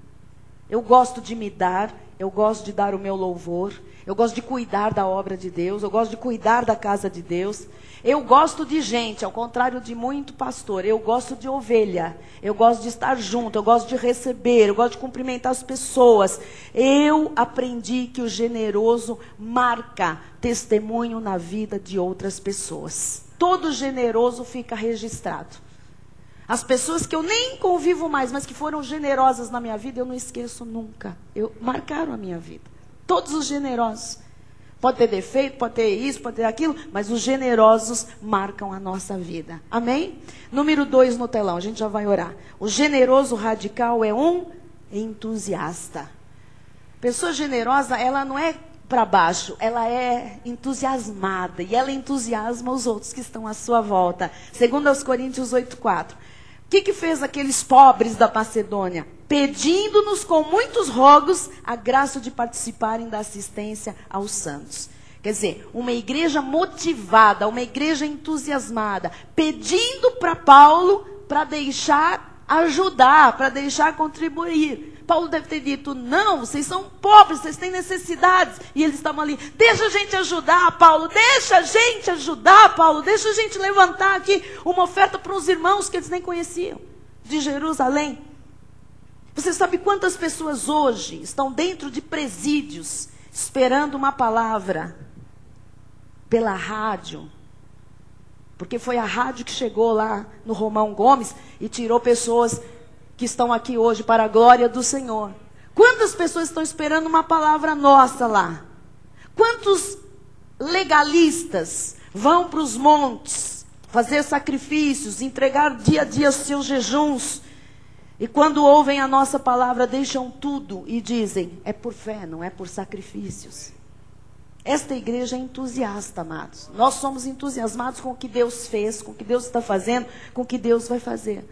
Eu gosto de me dar, eu gosto de dar o meu louvor, eu gosto de cuidar da obra de Deus, eu gosto de cuidar da casa de Deus. Eu gosto de gente, ao contrário de muito pastor, eu gosto de ovelha, eu gosto de estar junto, eu gosto de receber, eu gosto de cumprimentar as pessoas. Eu aprendi que o generoso marca testemunho na vida de outras pessoas. Todo generoso fica registrado. As pessoas que eu nem convivo mais, mas que foram generosas na minha vida, eu não esqueço nunca. Marcaram a minha vida. Todos os generosos. Pode ter defeito, pode ter isso, pode ter aquilo, mas os generosos marcam a nossa vida. Amém? Número 2 no telão, a gente já vai orar. O generoso radical é um entusiasta. Pessoa generosa, ela não é para baixo, ela é entusiasmada. E ela entusiasma os outros que estão à sua volta. Segundo aos Coríntios 8:4. O que fez aqueles pobres da Macedônia? Pedindo-nos com muitos rogos a graça de participarem da assistência aos santos. Quer dizer, uma igreja motivada, uma igreja entusiasmada, pedindo para Paulo para deixar ajudar, para deixar contribuir. Paulo deve ter dito, não, vocês são pobres, vocês têm necessidades. E eles estavam ali, deixa a gente ajudar, Paulo, deixa a gente ajudar, Paulo, deixa a gente levantar aqui uma oferta para os irmãos que eles nem conheciam, de Jerusalém. Você sabe quantas pessoas hoje estão dentro de presídios, esperando uma palavra pela rádio? Porque foi a rádio que chegou lá no Romão Gomes e tirou pessoas que estão aqui hoje para a glória do Senhor. Quantas pessoas estão esperando uma palavra nossa lá? Quantos legalistas vão para os montes fazer sacrifícios, entregar dia a dia seus jejuns, e quando ouvem a nossa palavra deixam tudo e dizem, é por fé, não é por sacrifícios. Esta igreja é entusiasta, amados. Nós somos entusiasmados com o que Deus fez, com o que Deus está fazendo, com o que Deus vai fazer.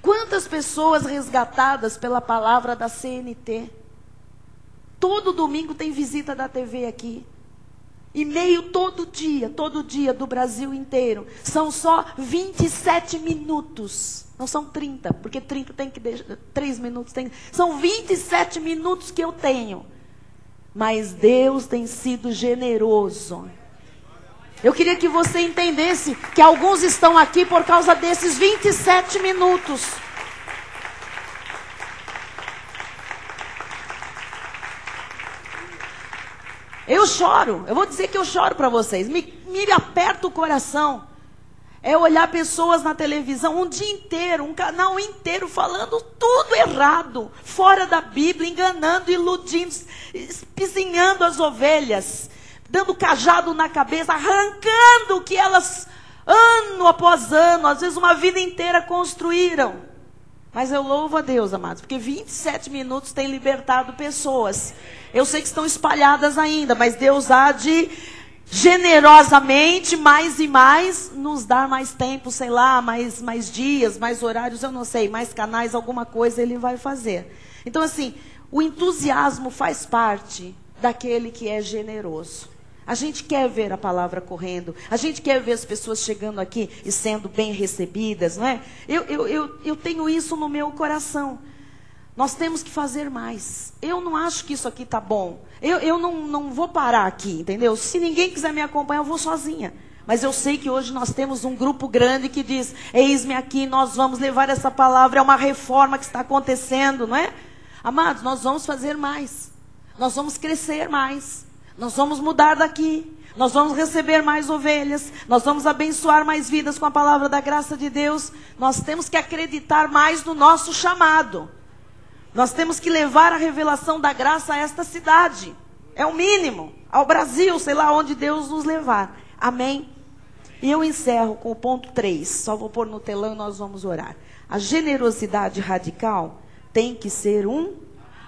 Quantas pessoas resgatadas pela palavra da CNT? Todo domingo tem visita da TV aqui. E-mail todo dia do Brasil inteiro. São só 27 minutos. Não são 30, porque 30 tem que deixar, 3 minutos tem. São 27 minutos que eu tenho. Mas Deus tem sido generoso. Eu queria que você entendesse que alguns estão aqui por causa desses 27 minutos. Eu choro, eu vou dizer que eu choro para vocês. Me aperta o coração. É olhar pessoas na televisão um dia inteiro, um canal inteiro falando tudo errado, fora da Bíblia, enganando, iludindo, espizinhando as ovelhas, dando cajado na cabeça, arrancando o que elas, ano após ano, às vezes uma vida inteira construíram. Mas eu louvo a Deus, amados, porque 27 minutos tem libertado pessoas. Eu sei que estão espalhadas ainda, mas Deus há de generosamente, mais e mais, nos dar mais tempo, sei lá, mais dias, mais horários, eu não sei, mais canais, alguma coisa Ele vai fazer. Então assim, o entusiasmo faz parte daquele que é generoso. A gente quer ver a palavra correndo, a gente quer ver as pessoas chegando aqui e sendo bem recebidas, não é? Eu tenho isso no meu coração. Nós temos que fazer mais. Eu não acho que isso aqui está bom. Eu não vou parar aqui, entendeu? Se ninguém quiser me acompanhar, eu vou sozinha. Mas eu sei que hoje nós temos um grupo grande que diz, eis-me aqui, nós vamos levar essa palavra, é uma reforma que está acontecendo, não é? Amados, nós vamos fazer mais. Nós vamos crescer mais. Nós vamos mudar daqui. Nós vamos receber mais ovelhas. Nós vamos abençoar mais vidas com a palavra da graça de Deus. Nós temos que acreditar mais no nosso chamado. Nós temos que levar a revelação da graça a esta cidade. É o mínimo. Ao Brasil, sei lá onde Deus nos levar. Amém? E eu encerro com o ponto 3. Só vou pôr no telão e nós vamos orar. A generosidade radical tem que ser um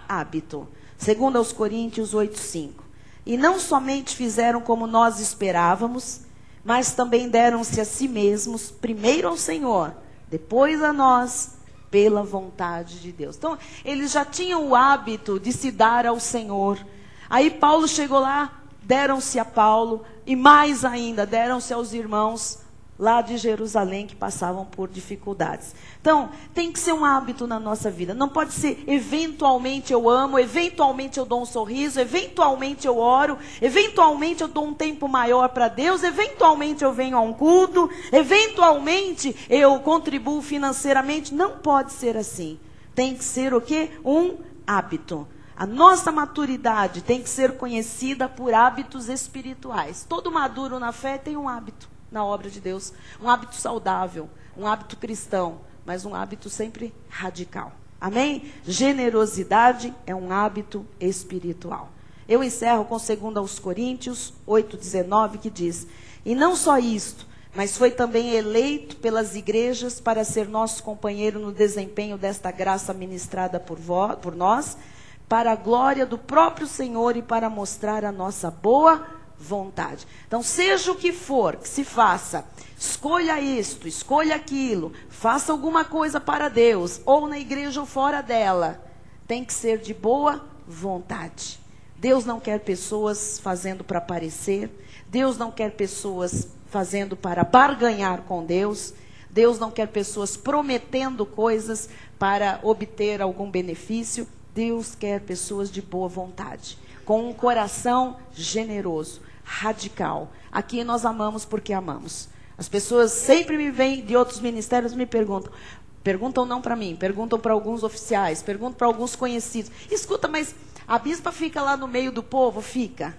hábito. Segundo aos Coríntios 8:5. E não somente fizeram como nós esperávamos, mas também deram-se a si mesmos, primeiro ao Senhor, depois a nós, pela vontade de Deus. Então, eles já tinham o hábito de se dar ao Senhor. Aí Paulo chegou lá, deram-se a Paulo, e mais ainda, deram-se aos irmãos lá de Jerusalém que passavam por dificuldades. Então, tem que ser um hábito na nossa vida. Não pode ser, eventualmente eu amo, eventualmente eu dou um sorriso, eventualmente eu oro, eventualmente eu dou um tempo maior para Deus, eventualmente eu venho a um culto, eventualmente eu contribuo financeiramente. Não pode ser assim. Tem que ser o quê? Um hábito. A nossa maturidade tem que ser conhecida por hábitos espirituais. Todo maduro na fé tem um hábito na obra de Deus, um hábito saudável, um hábito cristão, mas um hábito sempre radical. Amém? Generosidade é um hábito espiritual. Eu encerro com 2 aos Coríntios 8:19, que diz: e não só isto, mas foi também eleito pelas igrejas para ser nosso companheiro no desempenho desta graça ministrada por nós, para a glória do próprio Senhor e para mostrar a nossa boa vontade. Então, seja o que for que se faça, escolha isto, escolha aquilo, faça alguma coisa para Deus, ou na igreja ou fora dela, tem que ser de boa vontade. Deus não quer pessoas fazendo para aparecer, Deus não quer pessoas fazendo para barganhar com Deus, Deus não quer pessoas prometendo coisas para obter algum benefício. Deus quer pessoas de boa vontade, com um coração generoso, radical. Aqui nós amamos porque amamos. As pessoas sempre me vêm de outros ministérios e me perguntam não para mim, perguntam para alguns oficiais, perguntam para alguns conhecidos. Escuta, mas a bispa fica lá no meio do povo? Fica.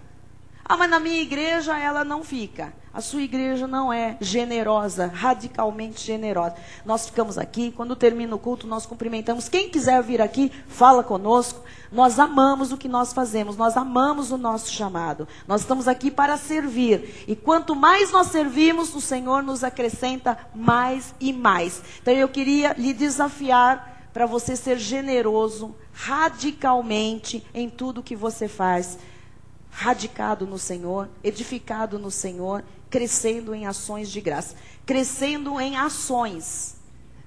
Ah, mas na minha igreja ela não fica. A sua igreja não é generosa, radicalmente generosa. Nós ficamos aqui, quando termina o culto, nós cumprimentamos. Quem quiser vir aqui, fala conosco. Nós amamos o que nós fazemos, nós amamos o nosso chamado. Nós estamos aqui para servir. E quanto mais nós servimos, o Senhor nos acrescenta mais e mais. Então eu queria lhe desafiar para você ser generoso, radicalmente, em tudo que você faz. Radicado no Senhor, edificado no Senhor, crescendo em ações de graça. Crescendo em ações.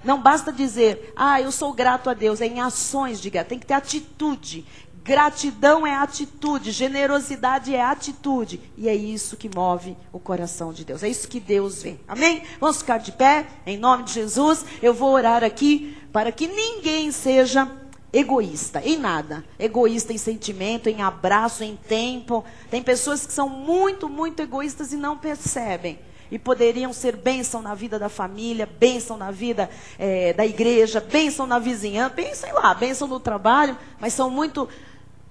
Não basta dizer, eu sou grato a Deus. É em ações de gratidão. Tem que ter atitude. Gratidão é atitude, generosidade é atitude. E é isso que move o coração de Deus. É isso que Deus vê. Amém? Vamos ficar de pé, em nome de Jesus. Eu vou orar aqui para que ninguém seja egoísta em nada. Egoísta em sentimento, em abraço, em tempo. Tem pessoas que são muito, muito egoístas e não percebem. E poderiam ser bênção na vida da família, bênção na vida da igreja, bênção na vizinhança, bênção no trabalho, mas são muito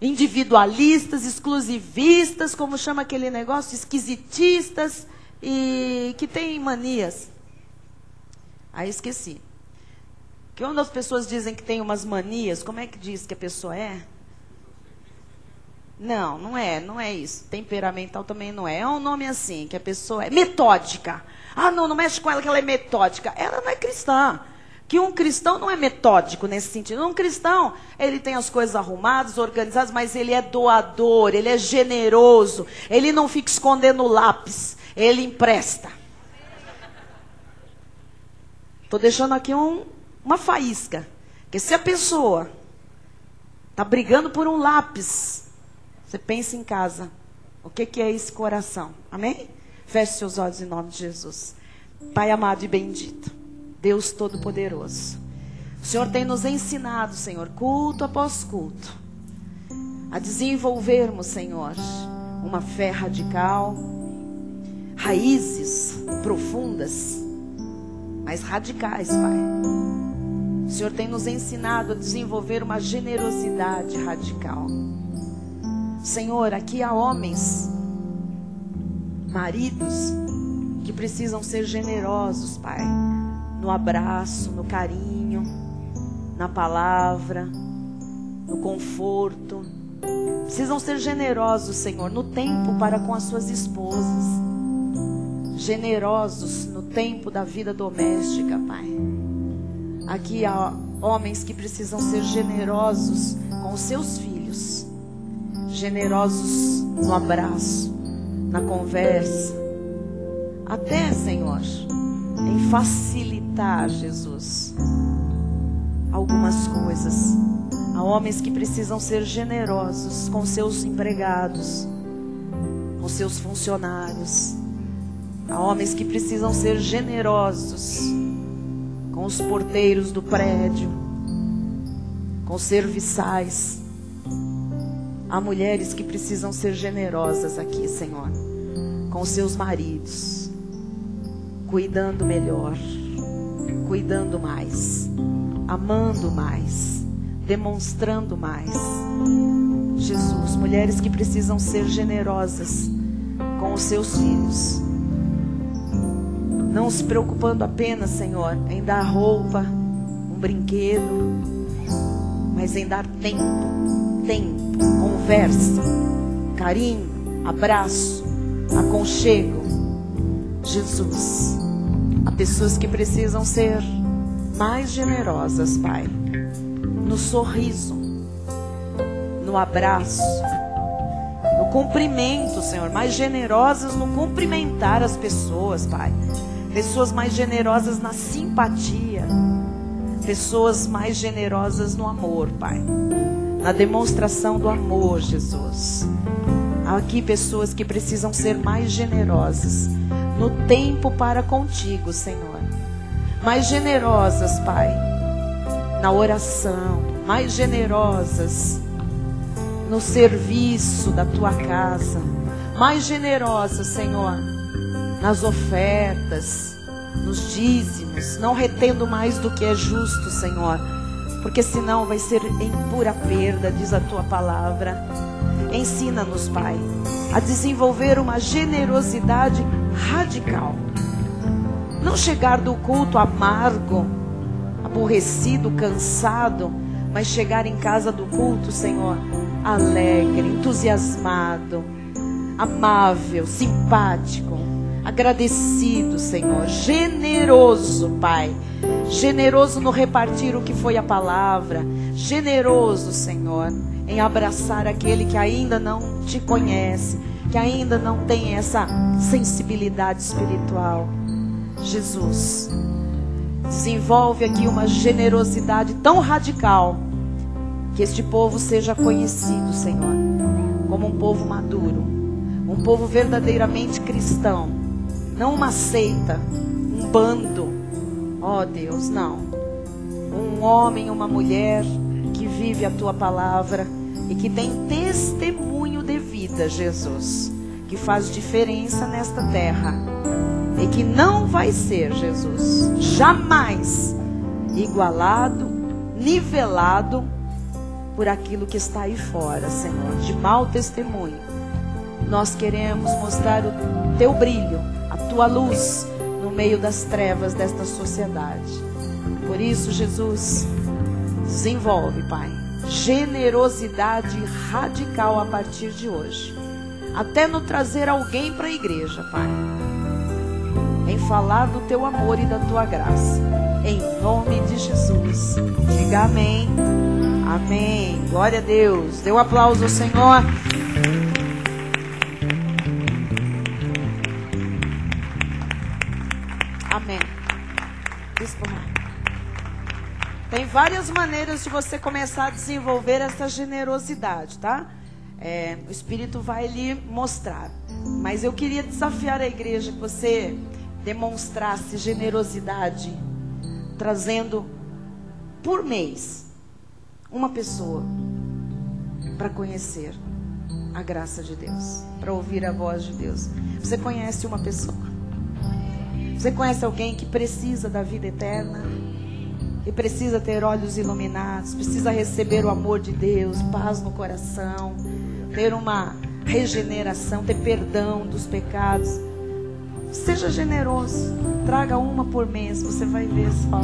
individualistas, exclusivistas, como chama aquele negócio, esquisitistas e que têm manias. Esqueci. Que quando as pessoas dizem que tem umas manias, como é que diz que a pessoa é? Não é isso. Temperamental também não é. É um nome assim, que a pessoa é metódica. Não mexe com ela que ela é metódica. Ela não é cristã. Que um cristão não é metódico nesse sentido. Um cristão, ele tem as coisas arrumadas, organizadas, mas ele é doador, ele é generoso. Ele não fica escondendo lápis, ele empresta. Estou deixando aqui uma faísca. Porque se a pessoa está brigando por um lápis, você pensa em casa. O que é esse coração? Amém? Feche seus olhos em nome de Jesus. Pai amado e bendito, Deus Todo-Poderoso, o Senhor tem nos ensinado, Senhor, culto após culto, a desenvolvermos, Senhor, uma fé radical, raízes profundas, mas radicais, Pai. O Senhor tem nos ensinado a desenvolver uma generosidade radical. Senhor, aqui há homens, maridos, que precisam ser generosos, Pai, no abraço, no carinho, na palavra, no conforto. Precisam ser generosos, Senhor, no tempo para com as suas esposas. Generosos no tempo da vida doméstica, Pai. Aqui há homens que precisam ser generosos com os seus filhos. Generosos no abraço, na conversa. Até, Senhor, em facilitar, Jesus, algumas coisas. Há homens que precisam ser generosos com seus empregados, com seus funcionários. Há homens que precisam ser generosos com os porteiros do prédio, com os serviçais. Há mulheres que precisam ser generosas aqui, Senhor, com os seus maridos, cuidando melhor, cuidando mais, amando mais, demonstrando mais. Jesus, mulheres que precisam ser generosas com os seus filhos, não se preocupando apenas, Senhor, em dar roupa, um brinquedo, mas em dar tempo, conversa, carinho, abraço, aconchego. Jesus, há pessoas que precisam ser mais generosas, Pai, no sorriso, no abraço, no cumprimento, Senhor, mais generosas no cumprimentar as pessoas, Pai. Pessoas mais generosas na simpatia, pessoas mais generosas no amor, Pai, na demonstração do amor, Jesus. Há aqui pessoas que precisam ser mais generosas no tempo para contigo, Senhor. Mais generosas, Pai, na oração, mais generosas no serviço da tua casa, mais generosas, Senhor, nas ofertas, nos dízimos, não retendo mais do que é justo, Senhor, porque senão vai ser em pura perda, diz a tua palavra. Ensina-nos, Pai, a desenvolver uma generosidade radical. Não chegar do culto amargo, aborrecido, cansado, mas chegar em casa do culto, Senhor, alegre, entusiasmado, amável, simpático, agradecido, Senhor, generoso, Pai, generoso no repartir o que foi a palavra, generoso, Senhor, em abraçar aquele que ainda não te conhece, que ainda não tem essa sensibilidade espiritual. Jesus, Desenvolve aqui uma generosidade tão radical que este povo seja conhecido, Senhor, como um povo maduro, um povo verdadeiramente cristão, não uma seita, um bando. Ó Deus, não. Um homem, uma mulher que vive a tua palavra e que tem testemunho de vida, Jesus, que faz diferença nesta terra e que não vai ser, Jesus, jamais igualado, nivelado por aquilo que está aí fora, Senhor, de mau testemunho. Nós queremos mostrar o teu brilho, a tua luz no meio das trevas desta sociedade. Por isso, Jesus, desenvolve, Pai, generosidade radical a partir de hoje, até no trazer alguém para a igreja, Pai, em falar do teu amor e da tua graça, em nome de Jesus. Diga amém. Amém. Glória a Deus. Dê um aplauso ao Senhor. Amém. Tem várias maneiras de você começar a desenvolver essa generosidade, tá? O Espírito vai lhe mostrar. Mas eu queria desafiar a igreja que você demonstrasse generosidade, trazendo por mês uma pessoa para conhecer a graça de Deus, para ouvir a voz de Deus. Você conhece uma pessoa? Você conhece alguém que precisa da vida eterna? Que precisa ter olhos iluminados, precisa receber o amor de Deus, paz no coração, ter uma regeneração, ter perdão dos pecados? Seja generoso, traga uma por mês, você vai ver só.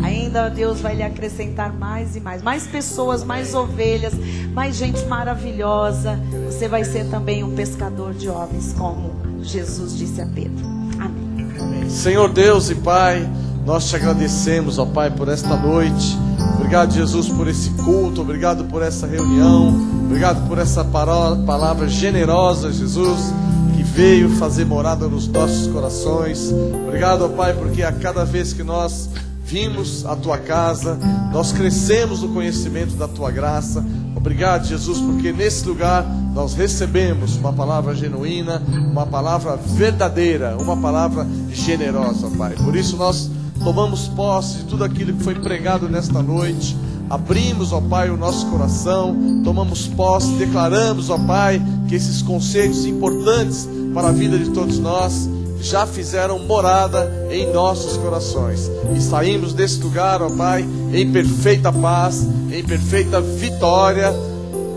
Ainda Deus vai lhe acrescentar mais e mais. Mais pessoas, mais ovelhas, mais gente maravilhosa. Você vai ser também um pescador de homens, como Jesus disse a Pedro. Amém. Senhor Deus e Pai, nós te agradecemos, ó Pai, por esta noite. Obrigado, Jesus, por esse culto. Obrigado por essa reunião. Obrigado por essa palavra generosa, Jesus, que veio fazer morada nos nossos corações. Obrigado, ó Pai, porque a cada vez que nós vimos a tua casa, nós crescemos no conhecimento da tua graça. Obrigado, Jesus, porque nesse lugar nós recebemos uma palavra genuína, uma palavra verdadeira, uma palavra generosa, Pai. Por isso nós tomamos posse de tudo aquilo que foi pregado nesta noite. Abrimos, ó Pai, o nosso coração, tomamos posse, declaramos, ó Pai, que esses conceitos importantes para a vida de todos nós já fizeram morada em nossos corações. E saímos desse lugar, ó Pai, em perfeita paz, em perfeita vitória,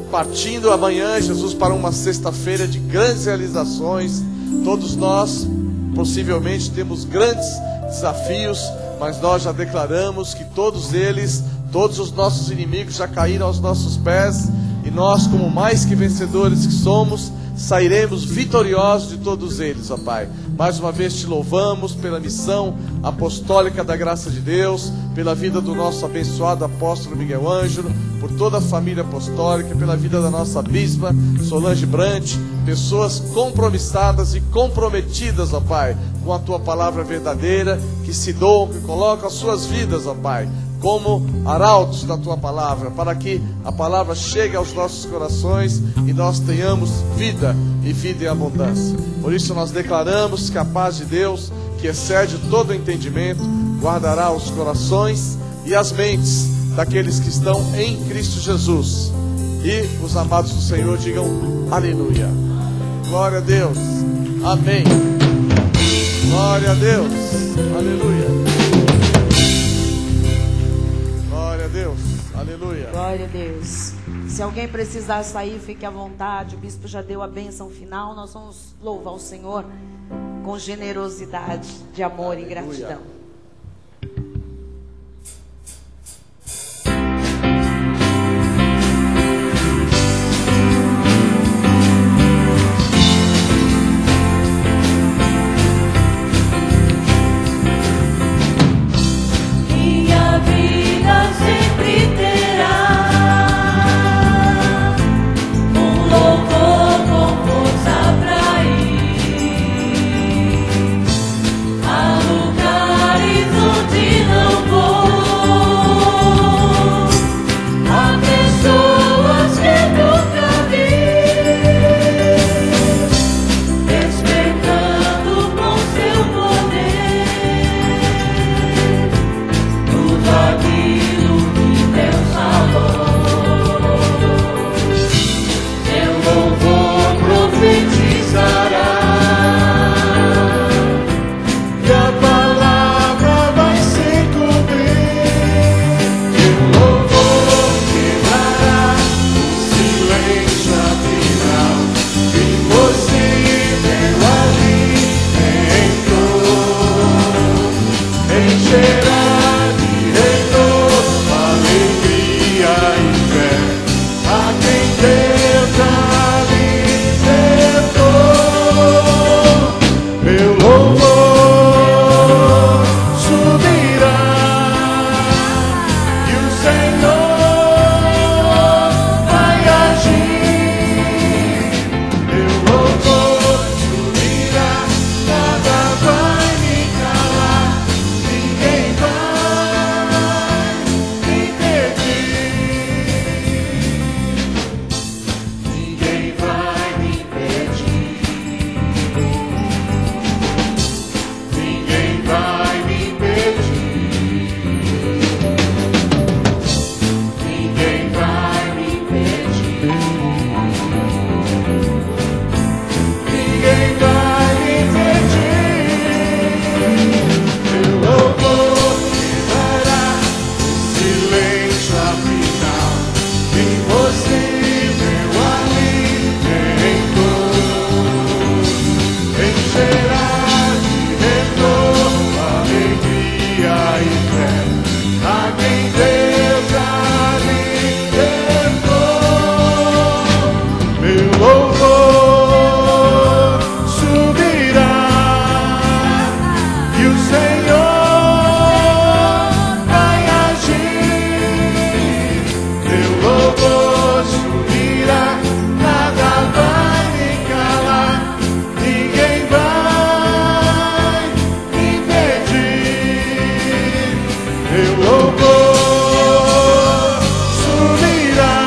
partindo amanhã, Jesus, para uma sexta-feira de grandes realizações. Todos nós, possivelmente, temos grandes desafios, mas nós já declaramos que todos eles, todos os nossos inimigos já caíram aos nossos pés, e nós, como mais que vencedores que somos, sairemos vitoriosos de todos eles, ó Pai. Mais uma vez te louvamos pela missão apostólica da graça de Deus, pela vida do nosso abençoado apóstolo Miguel Ângelo, por toda a família apostólica, pela vida da nossa bispa Solange Brant, pessoas compromissadas e comprometidas, ó Pai, com a tua palavra verdadeira, que se doam, que colocam as suas vidas, ó Pai, como arautos da tua palavra, para que a palavra chegue aos nossos corações e nós tenhamos vida e vida em abundância. Por isso nós declaramos que a paz de Deus, que excede todo entendimento, guardará os corações e as mentes daqueles que estão em Cristo Jesus. E os amados do Senhor digam aleluia. Glória a Deus. Amém. Glória a Deus. Aleluia. Deus, aleluia. Glória a Deus. Se alguém precisar sair, fique à vontade. O bispo já deu a bênção final. Nós vamos louvar o Senhor com generosidade, de amor e gratidão. Lugar encherá de renovo, alegria e fé a quem Deus alimentou. Meu louvor subirá e o Senhor vai agir. Meu louvor subirá, nada vai me calar, ninguém vai me impedir. Ninguém vai me impedir. Ninguém vai me impedir. Ninguém vai me impedir. Ninguém vai me impedir. Meu louvor quebrará o silêncio afinal, impossível alimento. Encherá de retorno, alegria e fé a quem Deus alimentou. Meu louvor subirá e o Senhor vai agir. Meu louvor subirá, nada vai me calar, ninguém vai me impedir. Meu louvor subirá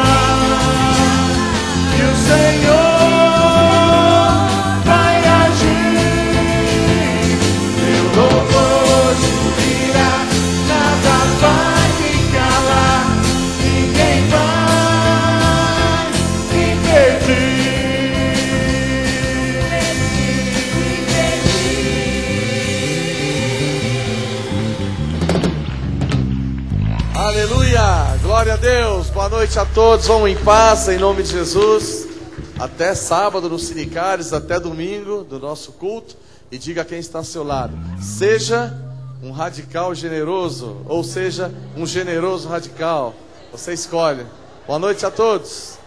e o Senhor vai agir. Meu louvor subirá, nada vai me calar, ninguém vai me impedir. Aleluia! Glória a Deus! Boa noite a todos, vamos em paz, em nome de Jesus. Até sábado no Sinicares, até domingo do nosso culto. E diga a quem está ao seu lado: seja um radical generoso, ou seja, um generoso radical. Você escolhe. Boa noite a todos.